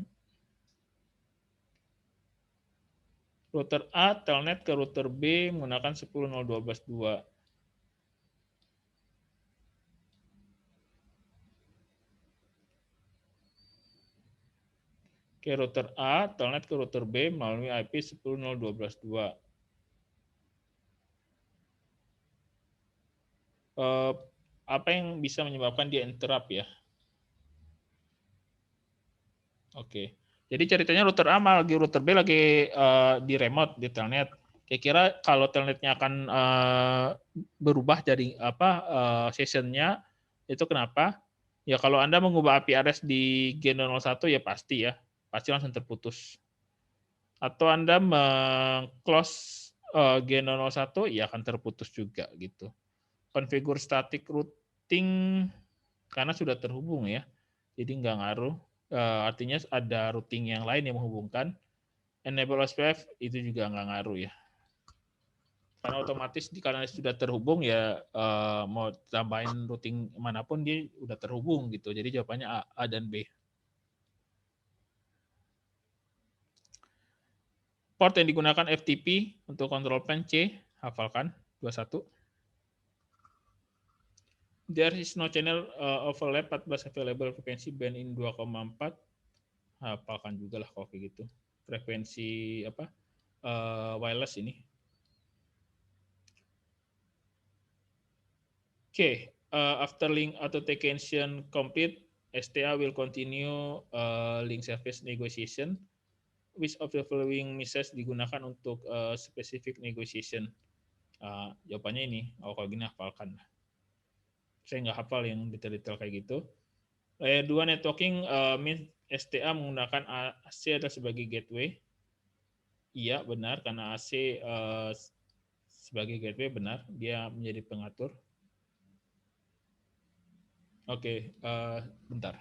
Router A telnet ke router B menggunakan 10.0.12.2. Oke, router A telnet ke router B melalui IP 10.0.12.2. Apa yang bisa menyebabkan dia interrupt ya? Oke. Jadi ceritanya router A lagi router B lagi di remote di telnet. Kira-kira kalau telnetnya akan berubah jadi sessionnya itu kenapa? Ya kalau Anda mengubah IP address di G001 ya pasti langsung terputus. Atau Anda close G001 ya akan terputus juga gitu. Konfigur static routing karena sudah terhubung ya. Jadi nggak ngaruh. Artinya ada routing yang lain yang menghubungkan. Enable OSPF itu juga nggak ngaruh ya. Karena otomatis karena sudah terhubung ya mau tambahin routing manapun dia udah terhubung gitu. Jadi jawabannya A dan B. Port yang digunakan FTP untuk control plane C, hafalkan 21. There is no channel overlap 14 available frekuensi band in 2,4. Hafalkan juga lah kalau kayak gitu. Frekuensi wireless ini. Okay, after link authentication complete, STA will continue link service negotiation. Which of the following methods digunakan untuk specific negotiation? Jawabannya ini. Kalau gini hafalkan. Saya nggak hafal yang detail-detail kayak gitu. Layer 2 networking means STA menggunakan AC adalah sebagai gateway. Iya, benar. Karena AC sebagai gateway, benar. Dia menjadi pengatur. Oke, bentar.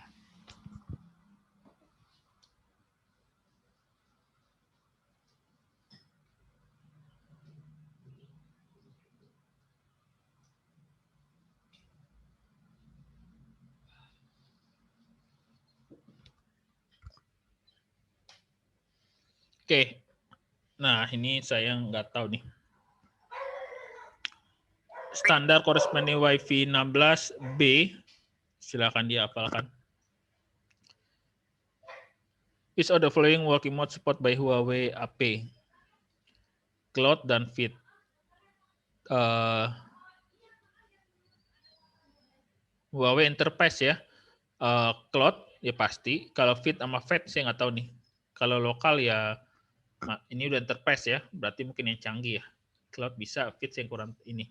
Oke, nah ini saya nggak tahu nih. Standar corresponding Wi-Fi 16B, silakan dihafalkan. Which of the following working mode support by Huawei AP? Cloud dan Fit. Huawei Enterprise ya. Cloud ya pasti. Kalau Fit sama Fat saya nggak tahu nih. Kalau lokal ya ini udah Enterprise ya. Berarti mungkin yang canggih ya. Cloud bisa, Fit yang kurang ini.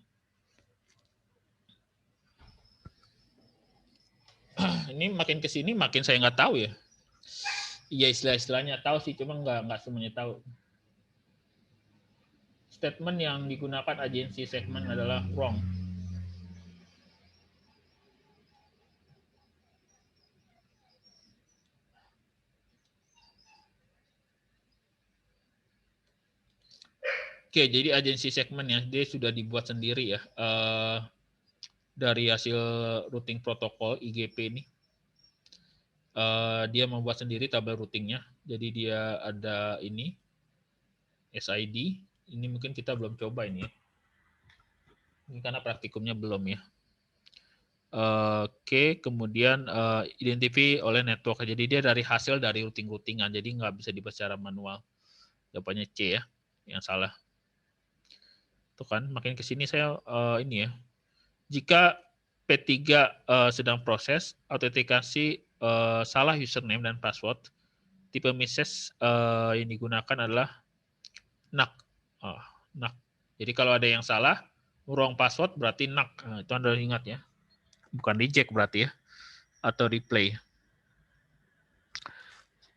Ini makin kesini makin saya nggak tahu ya. Iya istilah-istilahnya tahu sih, cuma nggak semuanya tahu. Statement yang digunakan agensi segmen adalah wrong. Oke, jadi agensi segmen ya, dia sudah dibuat sendiri ya. Dari hasil routing protokol IGP ini. Dia membuat sendiri tabel routingnya. Jadi dia ada ini, SID. Ini mungkin kita belum coba ini ya. Ini karena praktikumnya belum ya. Oke, kemudian identify oleh network. Jadi dia dari hasil dari routing-routingan. Jadi nggak bisa dibaca secara manual. Jawabannya C ya, yang salah. Tuh kan, makin ke sini saya ini ya. Jika P3 sedang proses, autentikasi salah username dan password, tipe message yang digunakan adalah NAK. NAK. Jadi kalau ada yang salah, wrong password berarti NAK. Itu Anda ingat ya. Bukan reject berarti ya. Atau replay.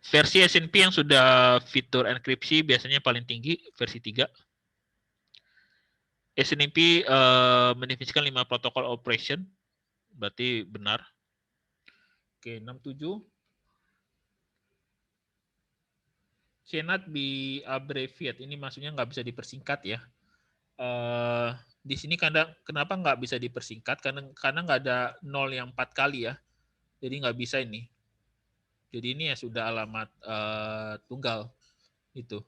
Versi SNP yang sudah fitur enkripsi biasanya paling tinggi, versi 3. SNP mendefinisikan 5 protokol operation, berarti benar. Oke, 67. Cannot be abbreviate, ini maksudnya nggak bisa dipersingkat ya. Di sini kenapa nggak bisa dipersingkat? Karena nggak ada 0 yang 4 kali ya. Jadi nggak bisa ini. Jadi ini ya sudah alamat tunggal itu.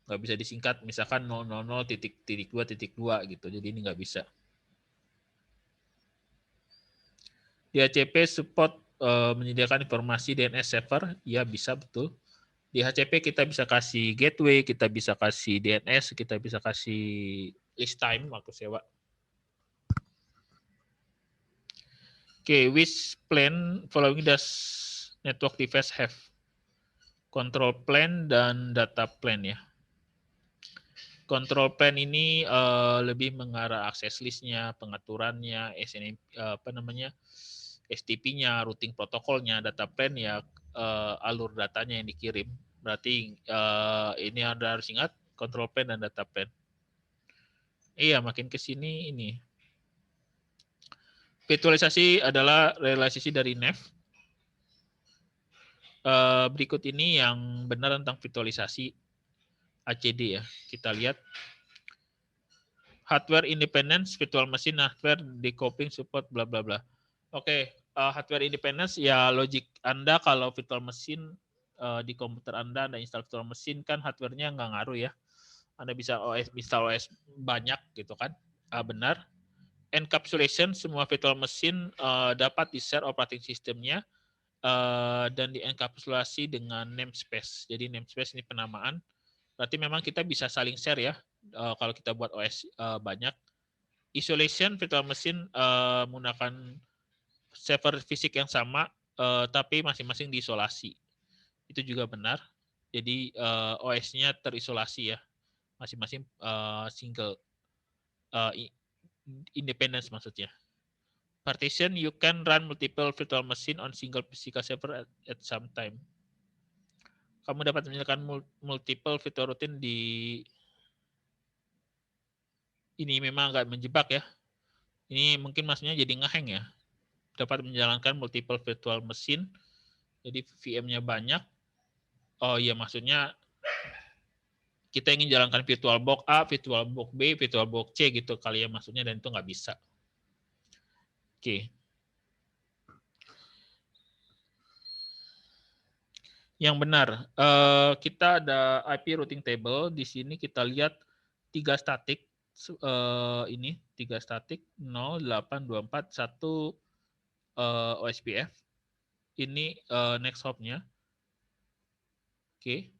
Nggak bisa disingkat, misalkan 000.2.2 gitu. Jadi ini nggak bisa. DHCP support menyediakan informasi DNS server, ya bisa betul. Di HCP kita bisa kasih gateway, kita bisa kasih DNS, kita bisa kasih list time waktu sewa. Oke, which plan following does network device have? Control plan dan data plan ya. Control plan ini lebih mengarah akses listnya, pengaturannya, STP-nya, routing protokolnya. Data plan ya alur datanya yang dikirim. Berarti ini Anda harus ingat control plan dan data plan. Iya, makin ke sini ini. Virtualisasi adalah realisasi dari NAV. Berikut ini yang benar tentang virtualisasi ACD ya. Kita lihat hardware independence, virtual machine, hardware decoupling, support, bla bla bla. Oke, hardware independence ya logik Anda kalau virtual machine di komputer Anda install virtual machine kan hardware-nya nggak ngaruh ya. Anda bisa install OS banyak gitu kan. Benar. Encapsulation, semua virtual machine dapat di-share operating systemnya dan dienkapsulasi dengan namespace. Jadi namespace ini penamaan. Berarti memang kita bisa saling share ya kalau kita buat OS banyak. Isolation, virtual machine menggunakan server fisik yang sama, tapi masing-masing diisolasi. Itu juga benar. Jadi OS-nya terisolasi ya, masing-masing single, independence maksudnya. Partition, you can run multiple virtual machine on single physical server at some time. Kamu dapat menyalakan multiple virtual routine di ini memang agak menjebak ya. Ini mungkin maksudnya jadi ngehang ya. Dapat menjalankan multiple virtual machine. Jadi VM-nya banyak. Oh iya, maksudnya kita ingin jalankan VirtualBox A, VirtualBox B, VirtualBox C gitu kali ya maksudnya, dan itu nggak bisa. Oke. Yang benar, kita ada IP routing table. Di sini kita lihat 3 statik. Ini 3 statik, 0, 8, 24, 1 OSPF. Ini next hop-nya. Oke.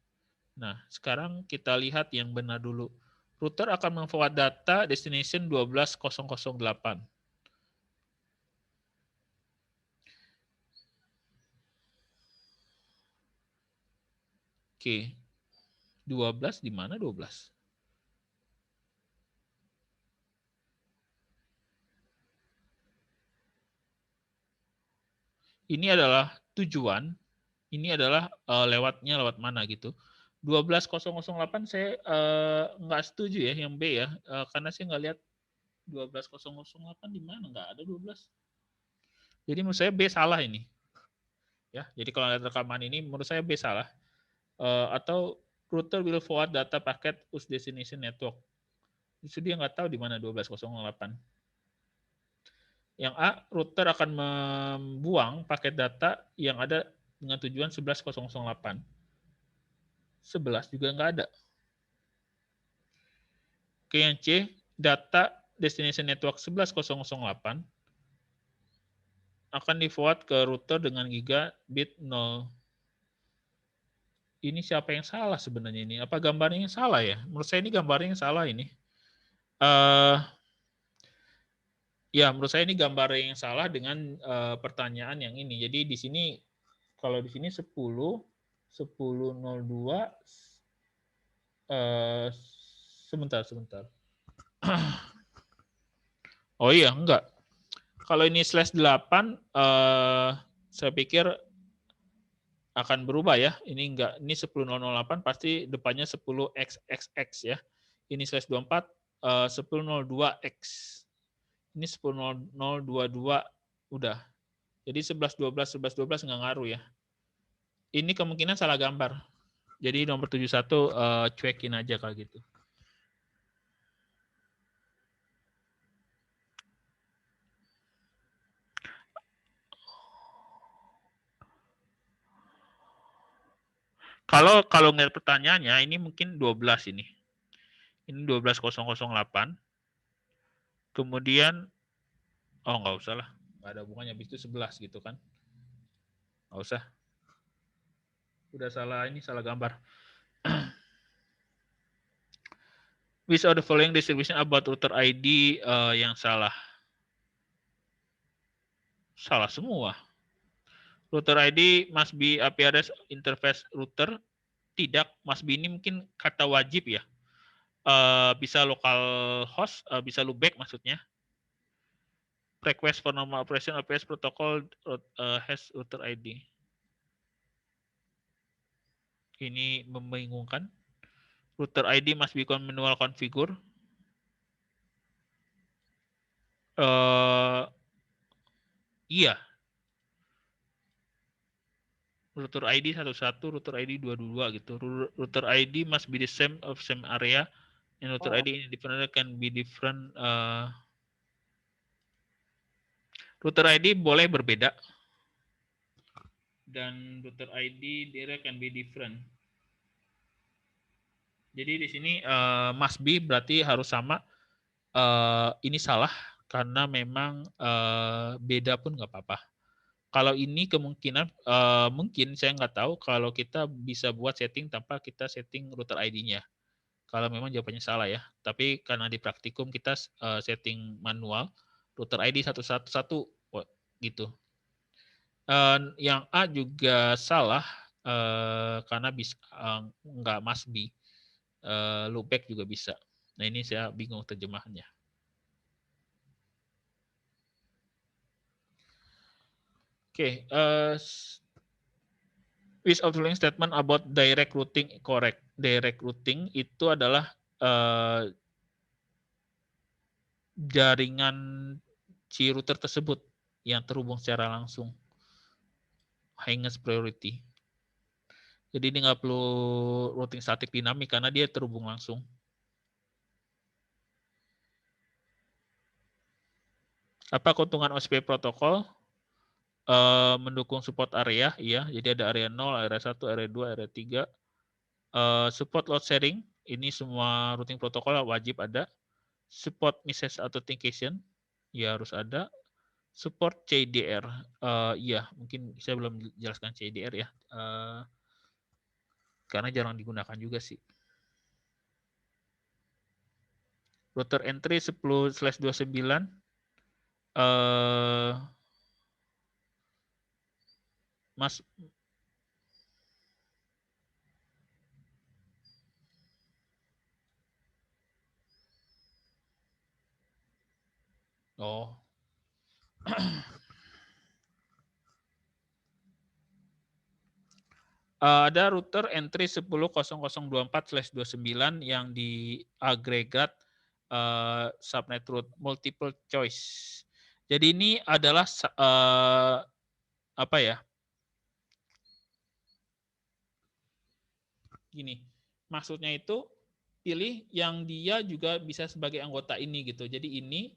Nah, sekarang kita lihat yang benar dulu. Router akan memforward data destination 12.008. Oke. 12 di mana 12? Ini adalah tujuan. Ini adalah lewatnya lewat mana gitu. 12.008 saya nggak setuju ya yang B ya, karena saya nggak lihat 12.008 di mana, nggak ada 12. Jadi menurut saya B salah ini. Ya, jadi kalau lihat rekaman ini menurut saya B salah. Atau router will forward data packet to destination network. Justru dia nggak tahu di mana 12.008. Yang A, router akan membuang paket data yang ada dengan tujuan 11.008. 11 juga nggak ada. Oke, yang C, data destination network 11.008 akan di-forward ke router dengan gigabit 0. Ini siapa yang salah sebenarnya ini? Apa gambarnya yang salah ya? Menurut saya ini gambarnya yang salah ini. Ya, menurut saya ini gambar yang salah dengan pertanyaan yang ini. Jadi di sini, kalau di sini 10.02, sebentar. Oh iya, enggak. Kalau ini /8, saya pikir akan berubah ya. Ini enggak, ini 10.008 pasti depannya 10xxx ya. Ini /24 10.02x. Ini 10.022 udah. Jadi 11.12 enggak ngaruh ya. Ini kemungkinan salah gambar. Jadi nomor 71 cuekin aja kalau gitu. Kalau ngeliat pertanyaannya, ini mungkin 12 ini. Ini 12.008. Kemudian, oh nggak usah lah. Nggak ada hubungannya, habis itu 11 gitu kan. Nggak usah. Udah salah, ini salah gambar. Which of the following distribution about router ID yang salah? Salah semua. Router ID must be IP address interface router. Tidak, must be ini mungkin kata wajib ya. Bisa local host, bisa loopback maksudnya. Request for normal operation OPS protocol has router ID. Ini membingungkan. Router ID must be manual configure. Iya. Router ID 11, router ID 22 gitu. Router ID must be the same of same area. And router ID in different can be different. Router ID boleh berbeda. Dan router ID direct can be different. Jadi di sini must be berarti harus sama. Ini salah karena memang beda pun nggak apa-apa. Kalau ini kemungkinan mungkin saya nggak tahu kalau kita bisa buat setting tanpa kita setting router ID-nya. Kalau memang jawabannya salah ya. Tapi karena di praktikum kita setting manual router ID 111 gitu. Yang A juga salah karena bisa nggak must be. Loopback juga bisa. Nah ini saya bingung terjemahannya. Oke, which of the following statement about direct routing correct? Direct routing itu adalah jaringan si router tersebut yang terhubung secara langsung. Highest priority. Jadi ini nggak perlu routing statik dinamik karena dia terhubung langsung. Apa keuntungan OSPF protokol? Mendukung support area, iya. Jadi ada area 0, area 1, area 2, area 3. Support load sharing, ini semua routing protokol wajib ada. Support message authentication, ya harus ada. Support CDR, iya mungkin saya belum jelaskan CDR ya, karena jarang digunakan juga sih. Router entry 10/29, Mas. Oh. Ada router entry 10.0024/29 yang di agregat subnet root multiple choice. Jadi ini adalah apa ya? Gini, maksudnya itu pilih yang dia juga bisa sebagai anggota ini gitu. Jadi ini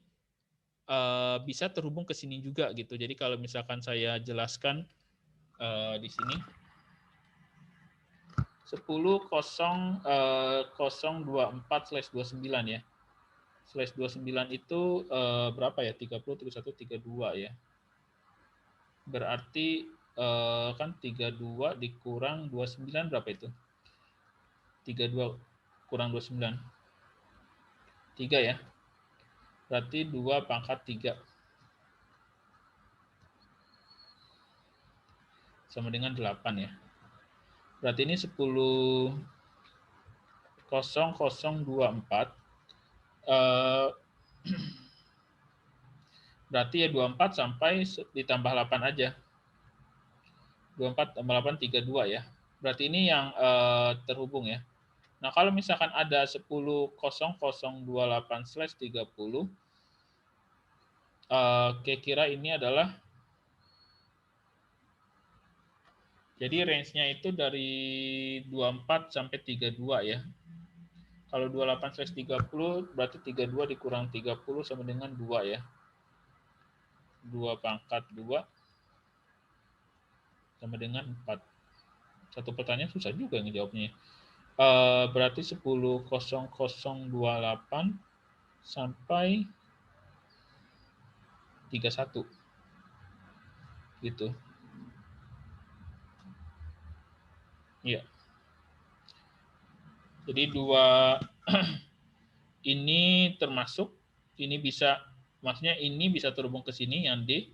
bisa terhubung ke sini juga gitu. Jadi kalau misalkan saya jelaskan di sini 10.024/29 ya. /29 itu berapa ya? 30, 31, 32 ya. Berarti kan 32 dikurang 29 berapa itu? 32 kurang 29. 3 ya. Berarti 2/3. Sama dengan 8 ya. Berarti ini 10.024. Berarti ya 24 sampai ditambah 8 aja. 24 tambah 8, 32 ya. Berarti ini yang terhubung ya. Nah, kalau misalkan ada 10.028/30, kira-kira ini adalah, jadi range-nya itu dari 24 sampai 32 ya. Kalau 28/30 berarti 32 dikurang 30 sama dengan 2 ya. 2/2 sama dengan 4. Satu pertanyaan susah juga ngejawabnya. Berarti 10.0028 sampai 31 gitu. Iya. Jadi dua ini termasuk, ini bisa, maksudnya ini bisa terhubung ke sini yang D,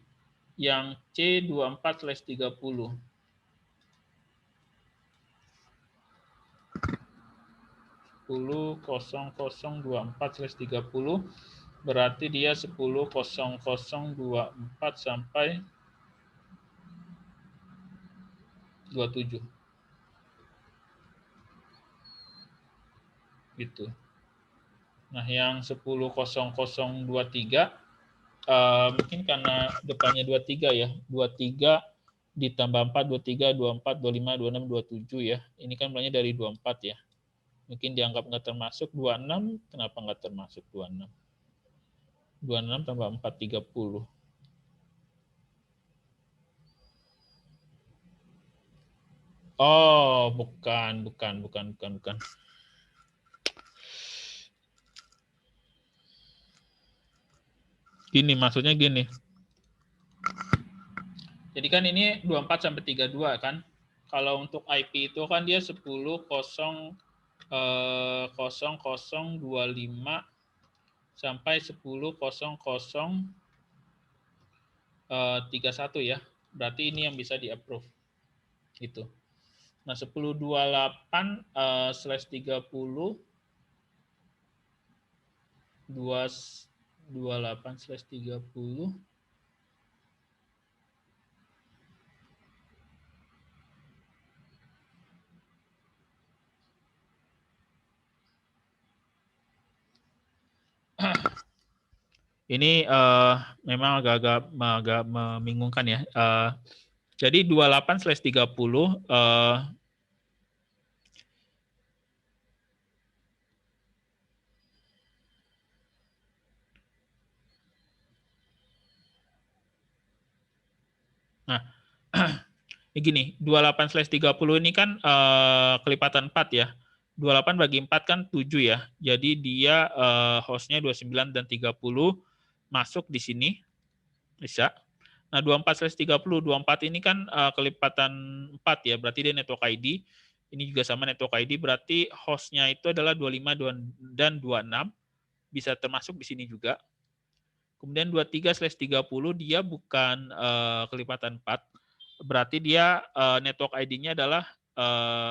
yang C 24/30. 10.0024/30 berarti dia 10.0024 sampai 27. Gitu. Nah, yang 10.0023 mungkin karena depannya 23 ya. 23 ditambah 4, 23, 24, 25, 26, 27 ya. Ini kan mulainya dari 24 ya. Mungkin dianggap nggak termasuk 26, kenapa nggak termasuk 26? 26 tambah 4, 30. Oh, bukan. Gini, maksudnya gini. Jadi kan ini 24 sampai 32 kan. Kalau untuk IP itu kan dia 10.0025 sampai 10.0031 ya. Berarti ini yang bisa di-approve. Gitu. Nah, 10.28/30 28/30 ini memang agak membingungkan ya. Jadi 28/30 nah, ini gini, 28/30 ini kan kelipatan 4 ya. 28 bagi 4 kan 7 ya. Jadi dia hostnya 29 dan 30 masuk di sini. Bisa. Nah, 24/30, 24 ini kan kelipatan 4 ya, berarti dia network ID. Ini juga sama network ID, berarti hostnya itu adalah 25 dan 26, bisa termasuk di sini juga. Kemudian 23/30 dia bukan kelipatan 4, berarti dia network ID-nya adalah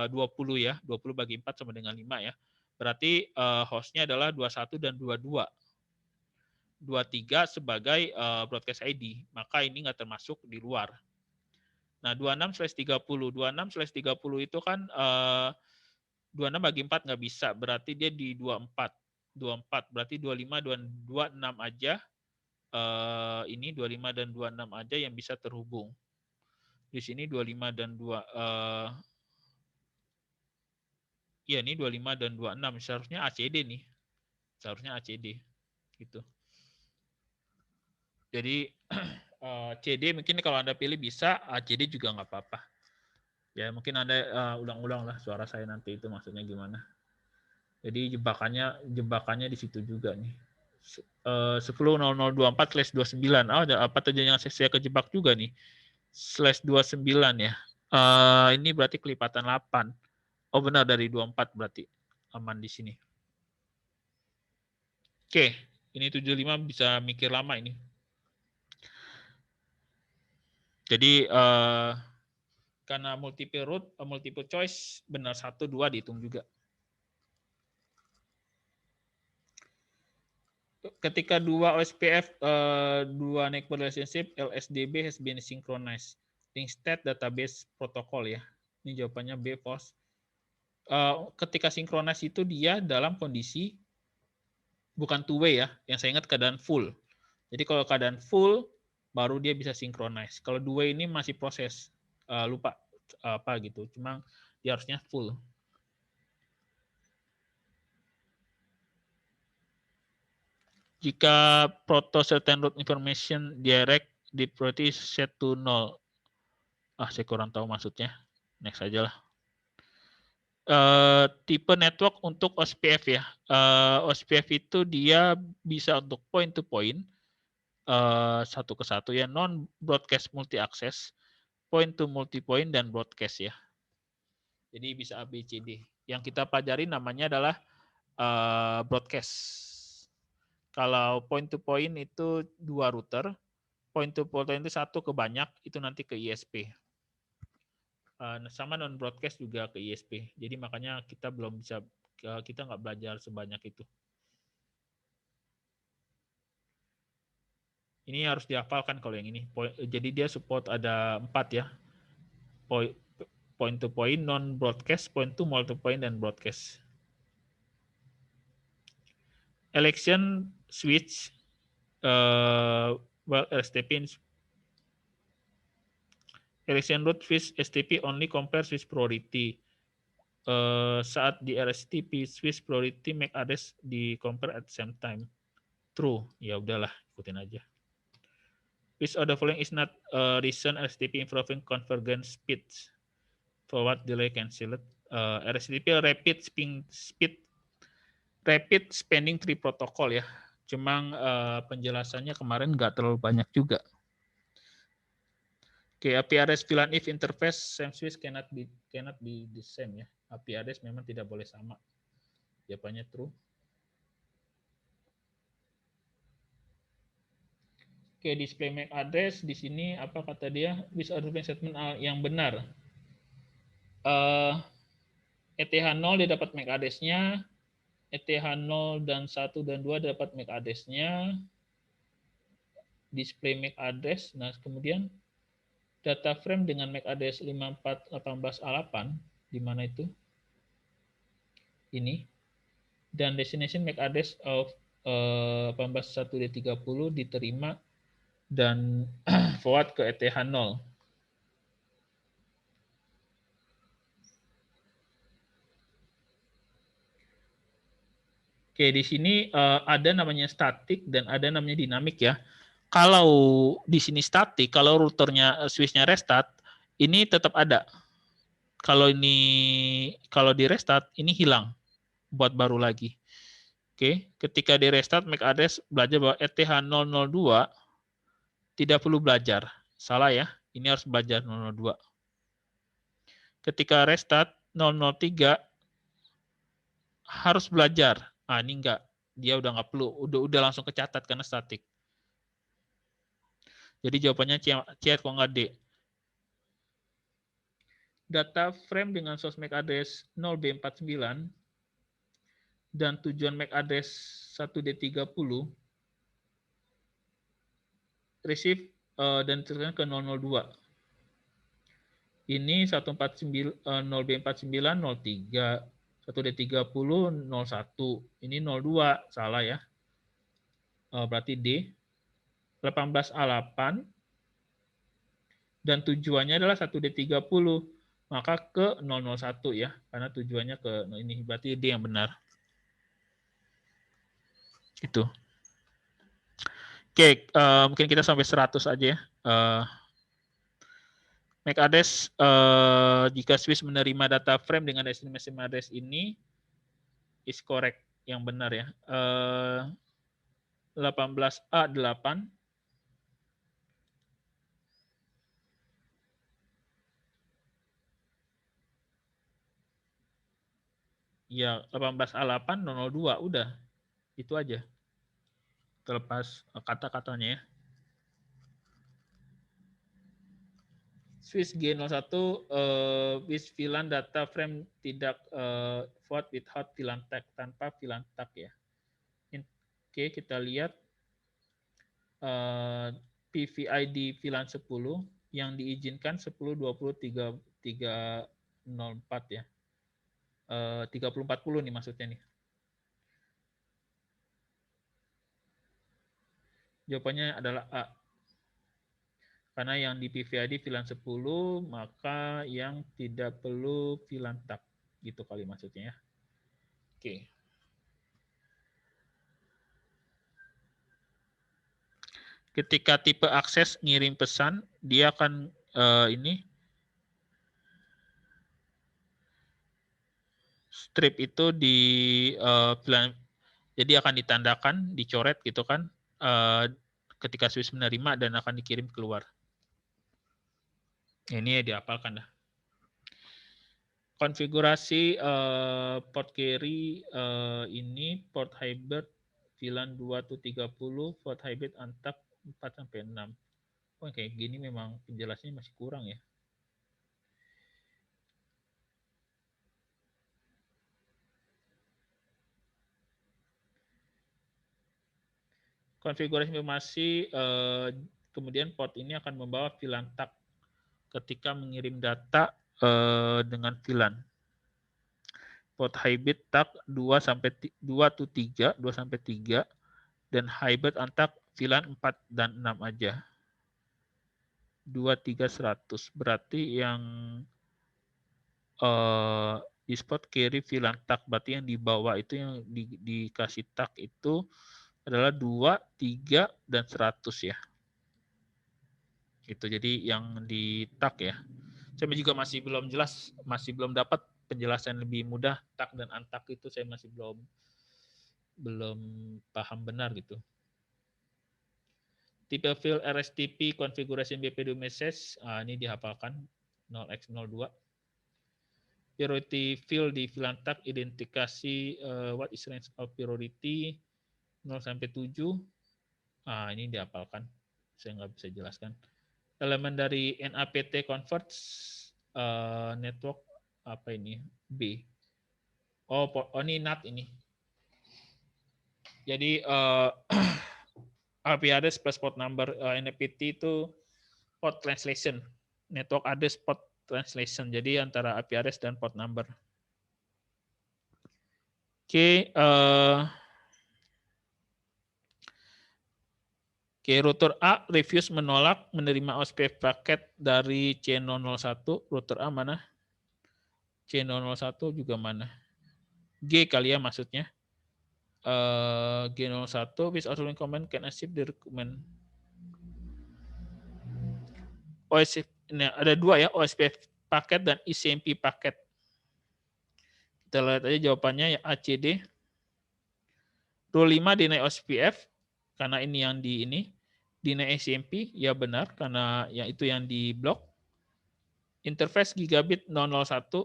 20 ya, 20 bagi 4 sama dengan 5 ya. Berarti hostnya adalah 21 dan 22. 23 sebagai broadcast ID, maka ini nggak termasuk di luar. Nah, 26/30. 26/30 itu kan 26 bagi 4 nggak bisa, berarti dia di 24. 24, berarti 25 dan 26 aja, ini 25 dan 26 aja yang bisa terhubung. Di sini 25 dan 2, iya ini 25 dan 26, seharusnya ACD nih. Seharusnya ACD, gitu. Jadi CD mungkin kalau Anda pilih bisa, ACD juga nggak apa-apa. Ya mungkin Anda ulang-ulang lah suara saya nanti itu maksudnya gimana. Jadi jebakannya di situ juga nih. 10.0024/29. Oh, apa tujuannya saya kejebak juga nih. /29 ya. Ini berarti kelipatan 8. Oh benar, dari 24 berarti aman di sini. Oke, ini 75 bisa mikir lama ini. Jadi karena multiple root, multiple choice, benar 1, 2 dihitung juga. Ketika dua OSPF, dua network relationship, LSDB has been synchronized. Link state database protocol ya. Ini jawabannya B, false. Ketika synchronize itu dia dalam kondisi bukan two way ya. Yang saya ingat keadaan full. Jadi kalau keadaan full, baru dia bisa synchronize. Kalau two way ini masih proses. Lupa apa gitu. Cuma dia harusnya full. Jika proto certain root information direct di priority set to 0. Saya kurang tahu maksudnya. Next aja lah. tipe network untuk OSPF ya. OSPF itu dia bisa untuk point to point, satu ke satu ya, non broadcast multi access, point to multi point dan broadcast ya. Jadi bisa A, B, C, D. Yang kita pelajari namanya adalah broadcast. Kalau point to point itu 2 router, point to point itu 1 ke banyak, itu nanti ke ISP. Sama non broadcast juga ke ISP. Jadi makanya kita belum bisa, kita nggak belajar sebanyak itu. Ini harus dihafalkan kalau yang ini. Jadi dia support ada 4 ya. Point to point, non broadcast, point to multi point dan broadcast. Election switch, well STP election route switch STP only compare switch priority. Saat di RSTP switch priority MAC address di compare at the same time. True, ya udahlah ikutin aja. Which of the following is not reason RSTP improving convergence speeds? Forward delay cancelled. RSTP rapid spanning tree protocol ya. Cuma penjelasannya kemarin nggak terlalu banyak juga. Oke, API address VLAN if interface same switch cannot be the same ya. API address memang tidak boleh sama. Jawabannya true. Oke, display MAC address di sini apa kata dia? With order statement yang benar. ETH0 dia dapat MAC address-nya, ETH0 dan 1 dan 2 dapat MAC address-nya, display MAC address, nah kemudian data frame dengan MAC address 5418A8, di mana itu? Ini. Dan destination MAC address of 181D30 diterima dan forward ke ETH0. Oke, di sini ada namanya statik dan ada namanya dinamik ya. Kalau di sini statik, kalau routernya switch-nya restart, ini tetap ada. Kalau di restart, ini hilang, buat baru lagi. Oke, ketika di restart, MAC address belajar bahwa ETH002 tidak perlu belajar. Salah ya, ini harus belajar 002. Ketika restart 003 harus belajar. Ah, ini enggak. Dia udah nggak perlu, udah langsung kecatat karena statik. Jadi jawabannya C atau enggak D. Data frame dengan source MAC address 0B49 dan tujuan MAC address 1D30 receive dan diteruskan ke 002. Ini 0B49 03, 1D30 01. Ini 02, salah ya. Berarti D. 18A8 dan tujuannya adalah 1D30. Maka ke 001 ya, karena tujuannya ke ini, berarti D yang benar. Itu. Oke, mungkin kita sampai 100 aja ya. MAC address, jika switch menerima data frame dengan destination address ini, is correct, yang benar ya. 18A8. Ya, 18A8 002 udah. Itu aja. Terlepas kata-katanya ya. Switch G01 with VLAN data frame tidak forward without VLAN tag, tanpa VLAN tag ya. Oke, kita lihat PVID VLAN 10 yang diizinkan 10.20.304 ya. 3040 nih maksudnya nih. Jawabannya adalah A. Karena yang di PVID VLAN 10, maka yang tidak perlu VLAN tag. Gitu kali maksudnya ya. Oke. Ketika tipe akses ngirim pesan, dia akan ini. strip itu di VLAN, jadi akan ditandakan, dicoret gitu kan, ketika switch menerima dan akan dikirim keluar. Ini ya dihafalkan dah. Konfigurasi port carry ini port hybrid VLAN 2-30, port hybrid antak 4-6. Oh, kayak gini memang penjelasannya masih kurang ya. Konfigurasi informasi, kemudian port ini akan membawa VLAN tag ketika mengirim data dengan VLAN. Port hybrid tag 2-3, 2-3, dan hybrid antak VLAN 4 dan 6 aja. 2-3-100. Berarti yang di spot carry VLAN tag, berarti yang dibawa itu yang dikasih tag itu adalah 2, 3, dan 100 ya. Gitu, jadi yang di tag ya. Saya juga masih belum jelas, masih belum dapat penjelasan lebih mudah tag dan antak itu, saya masih belum paham benar gitu. Tipe field RSTP konfigurasi BP2 message, ini dihafalkan 0x02. Priority field di VLAN tag, identifikasi what is range of priority 0-7. Ini dihafalkan, saya nggak bisa jelaskan. Elemen dari NAPT converts network apa ini B. Oh ini NAT ini. Jadi IP address plus port number, NAPT itu port translation, network address port translation. Jadi antara IP address dan port number. Oke, router A refuse menolak menerima OSPF paket dari C001. Router A mana? C001 juga mana? G kali ya maksudnya. G01 with outgoing command can accept the recommend. OSPF, nah, ada dua ya, OSPF paket dan ICMP paket. Kita lihat aja jawabannya ya, ACD. Rule 5 deny OSPF, karena ini yang di ini. Deny ICMP, ya benar, karena yang itu yang di blok. Interface gigabit 001,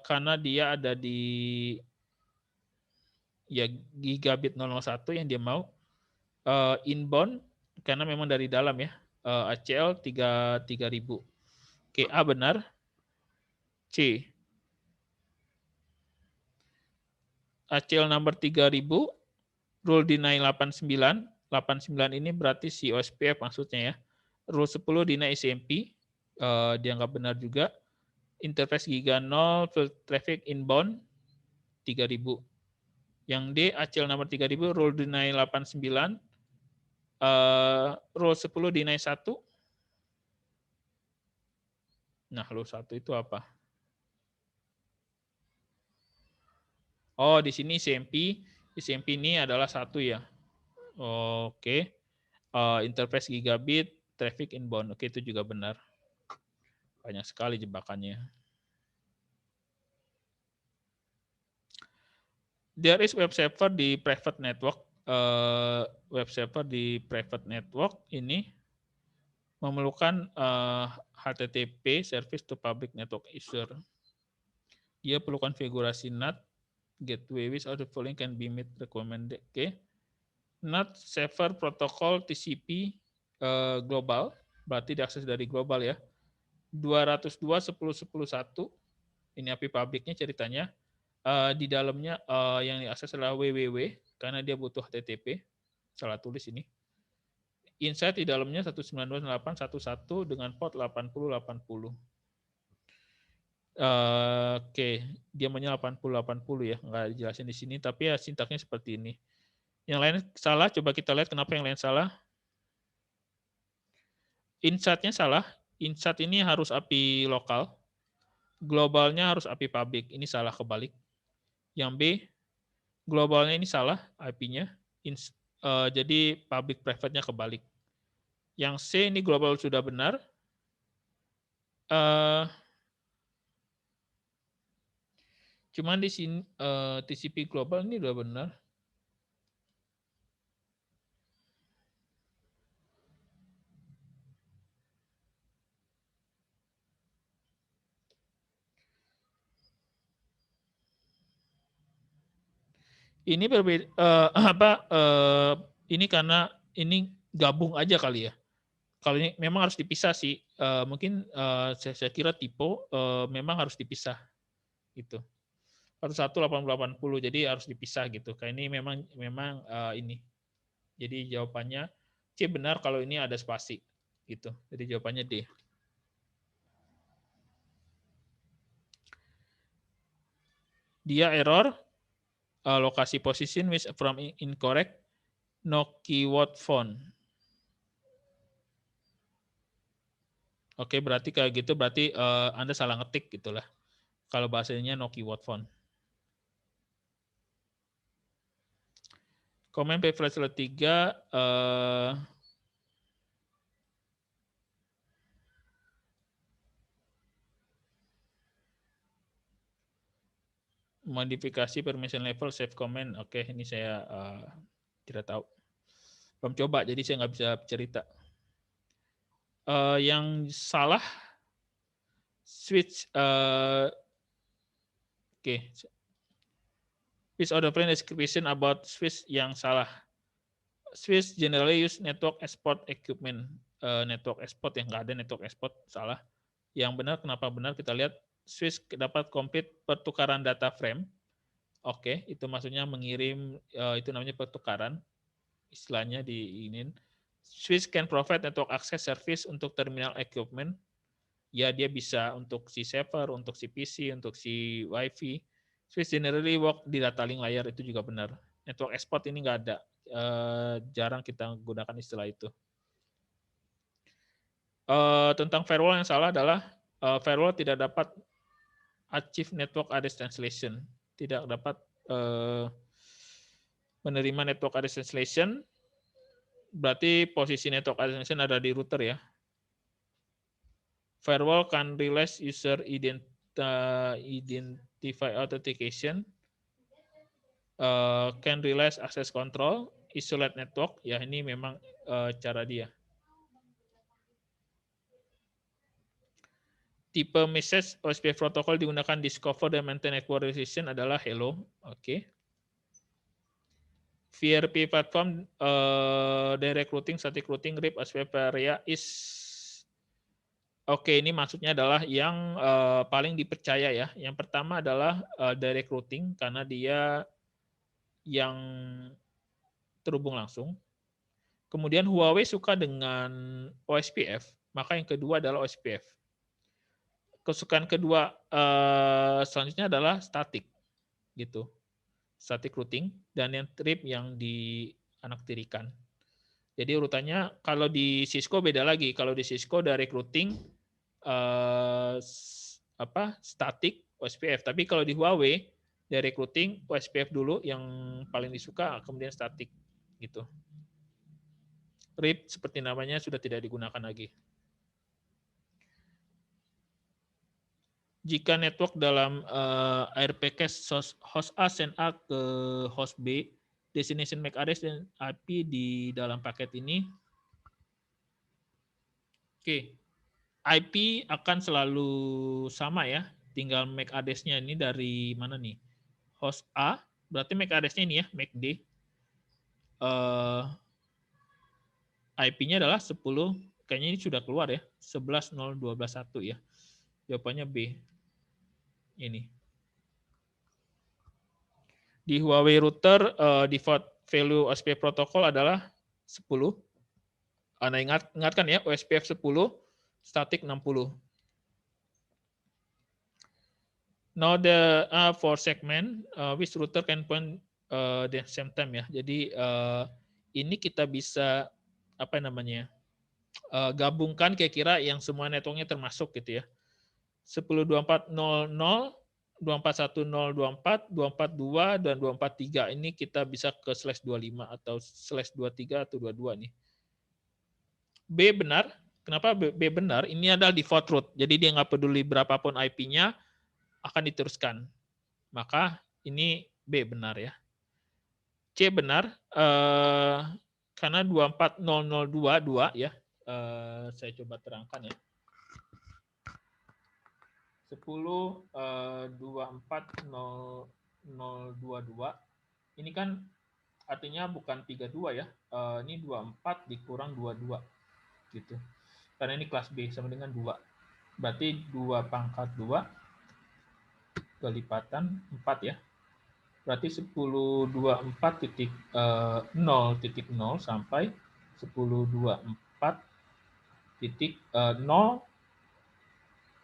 karena dia ada di ya gigabit 001 yang dia mau. Inbound, karena memang dari dalam ya. ACL 3000. Oke, A benar. C. ACL number 3000, rule deny 89. 89 ini berarti si OSPF maksudnya ya. Rule 10 deny ICMP, dianggap benar juga. Interface giga 0, field traffic inbound 3000. Yang D, ACL number 3000, rule deny 89. Rule 10 deny 1. Nah, rule 1 itu apa? Oh, di sini ICMP. ICMP ini adalah 1 ya. Oke. Interface gigabit, traffic inbound. Oke, itu juga benar. Banyak sekali jebakannya. There is web server di private network. Web server di private network ini memerlukan HTTP service to public network user. Dia perlu konfigurasi NAT gateway which out the following can be made recommended. Oke. NAT server protocol TCP global, berarti diakses dari global ya. 202.10.10.1, ini API publiknya ceritanya. Di dalamnya yang diakses adalah www, karena dia butuh HTTP. Salah tulis ini. Inside di dalamnya 192.168.11 dengan port 8080. Oke, dia maunya 8080 ya, nggak dijelasin di sini, tapi ya sintaknya seperti ini. Yang lain salah, coba kita lihat kenapa yang lain salah. Inside-nya salah. Inside ini harus API lokal. Globalnya harus API public. Ini salah kebalik. Yang B, globalnya ini salah IP-nya. Jadi public private-nya kebalik. Yang C ini global sudah benar. Cuman di sini TCP global ini udah benar. Ini berbeda ini karena ini gabung aja kali ya. Kalau ini memang harus dipisah sih. Mungkin saya kira tipe memang harus dipisah gitu. 118080 jadi harus dipisah gitu. Kayak ini memang ini. Jadi jawabannya C benar kalau ini ada spasi gitu. Jadi jawabannya D. Dia error lokasi position which from incorrect, no keyword found. Oke, berarti kayak gitu berarti Anda salah ngetik gitulah. Kalau bahasanya no keyword found. Komen preference 3 modifikasi permission level save comment. Oke, ini saya tidak tahu. Belum coba, jadi saya nggak bisa cerita. Yang salah switch oke. Switch order plan description about switch yang salah. Switch generally use network export equipment. Network export yang nggak ada network export salah. Yang benar, kenapa benar kita lihat switch dapat complete pertukaran data frame. Oke, itu maksudnya mengirim itu namanya pertukaran. Istilahnya diinin. Switch can provide network access service untuk terminal equipment. Ya, dia bisa untuk si server, untuk si PC, untuk si WiFi. Switch generally work di data link layer, itu juga benar. Network export ini nggak ada. Jarang kita gunakan istilah itu. Tentang firewall yang salah adalah firewall tidak dapat achieve network address translation. Tidak dapat menerima network address translation. Berarti posisi network address translation ada di router ya. Firewall can realize user identify authentication, can realize access control, isolate network. Ya, ini memang cara dia. Tipe message OSPF protocol digunakan discover dan maintain network organization adalah hello. Oke. VRP platform direct routing, static routing, RIP, OSPF area is oke, ini maksudnya adalah yang paling dipercaya ya. Yang pertama adalah direct routing karena dia yang terhubung langsung. Kemudian Huawei suka dengan OSPF, maka yang kedua adalah OSPF. Kesukaan kedua selanjutnya adalah static gitu. Static routing dan yang RIP yang dianaktirikan. Jadi urutannya kalau di Cisco beda lagi. Kalau di Cisco direct routing static OSPF. Tapi kalau di Huawei direct routing OSPF dulu yang paling disuka, kemudian static gitu. RIP seperti namanya sudah tidak digunakan lagi. Jika network dalam ARP cache host A send A ke host B, destination MAC address dan IP di dalam paket ini, oke, IP akan selalu sama ya, tinggal MAC address-nya ini dari mana nih? Host A, berarti MAC address-nya ini ya, MAC D. IP-nya adalah 10, kayaknya ini sudah keluar ya, 11.0.12.1 ya. Jawabannya B. Ini. Di Huawei router, default value OSPF protocol adalah 10. Anda ingatkan ya, OSPF 10, static 60. Now the for segment, which router can point the same time ya. Jadi ini kita bisa apa namanya gabungkan kira-kira yang semua networknya termasuk gitu ya. 10.24.00, 241.0.24, 242 dan 243 ini kita bisa ke /25 atau /23 atau 22 nih. B benar. Kenapa B benar? Ini adalah default route. Jadi dia nggak peduli berapapun IP-nya akan diteruskan. maka ini B benar ya. C benar, karena 24002 ya. Saya coba terangkan ya. 10, 24022. Ini kan artinya bukan 32 ya. Ini 24 dikurang 22 gitu. Karena ini kelas B sama dengan 2. Berarti 2 pangkat 2 kelipatan 4 ya. Berarti 1024.0.0 sampai 1024.0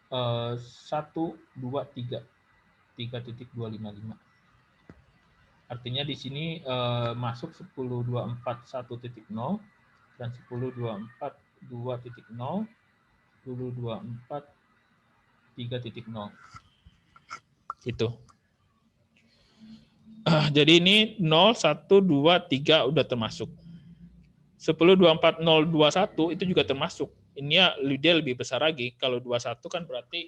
123 3.255. Artinya di sini masuk 10.241.0 dan 10.242.0, 10.243.0. Itu. Jadi ini 0, 1, 2, 3 udah termasuk. 10.24021 itu juga termasuk. Ini dia lebih besar lagi. Kalau 21 kan berarti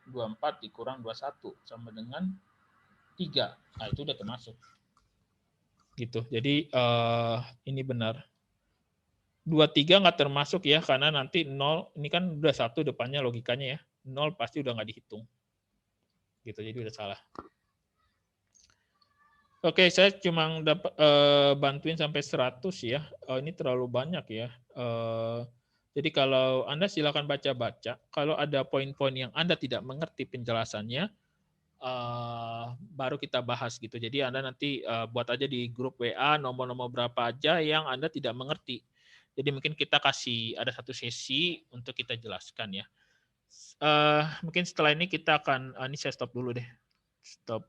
24 dikurang 21 sama dengan 3. Nah, itu udah termasuk. Gitu. Jadi ini benar. 23 nggak termasuk ya, karena nanti 0, ini kan udah 1 depannya logikanya ya. 0 pasti udah nggak dihitung. Gitu, jadi udah salah. Oke, saya cuma dapat bantuin sampai 100 ya. Ini terlalu banyak ya. Jadi kalau Anda silakan baca-baca. Kalau ada poin-poin yang Anda tidak mengerti penjelasannya, baru kita bahas gitu. Jadi Anda nanti buat aja di grup WA nomor-nomor berapa aja yang Anda tidak mengerti. Jadi mungkin kita kasih ada satu sesi untuk kita jelaskan ya. Mungkin setelah ini kita akan, ini saya stop dulu deh. Stop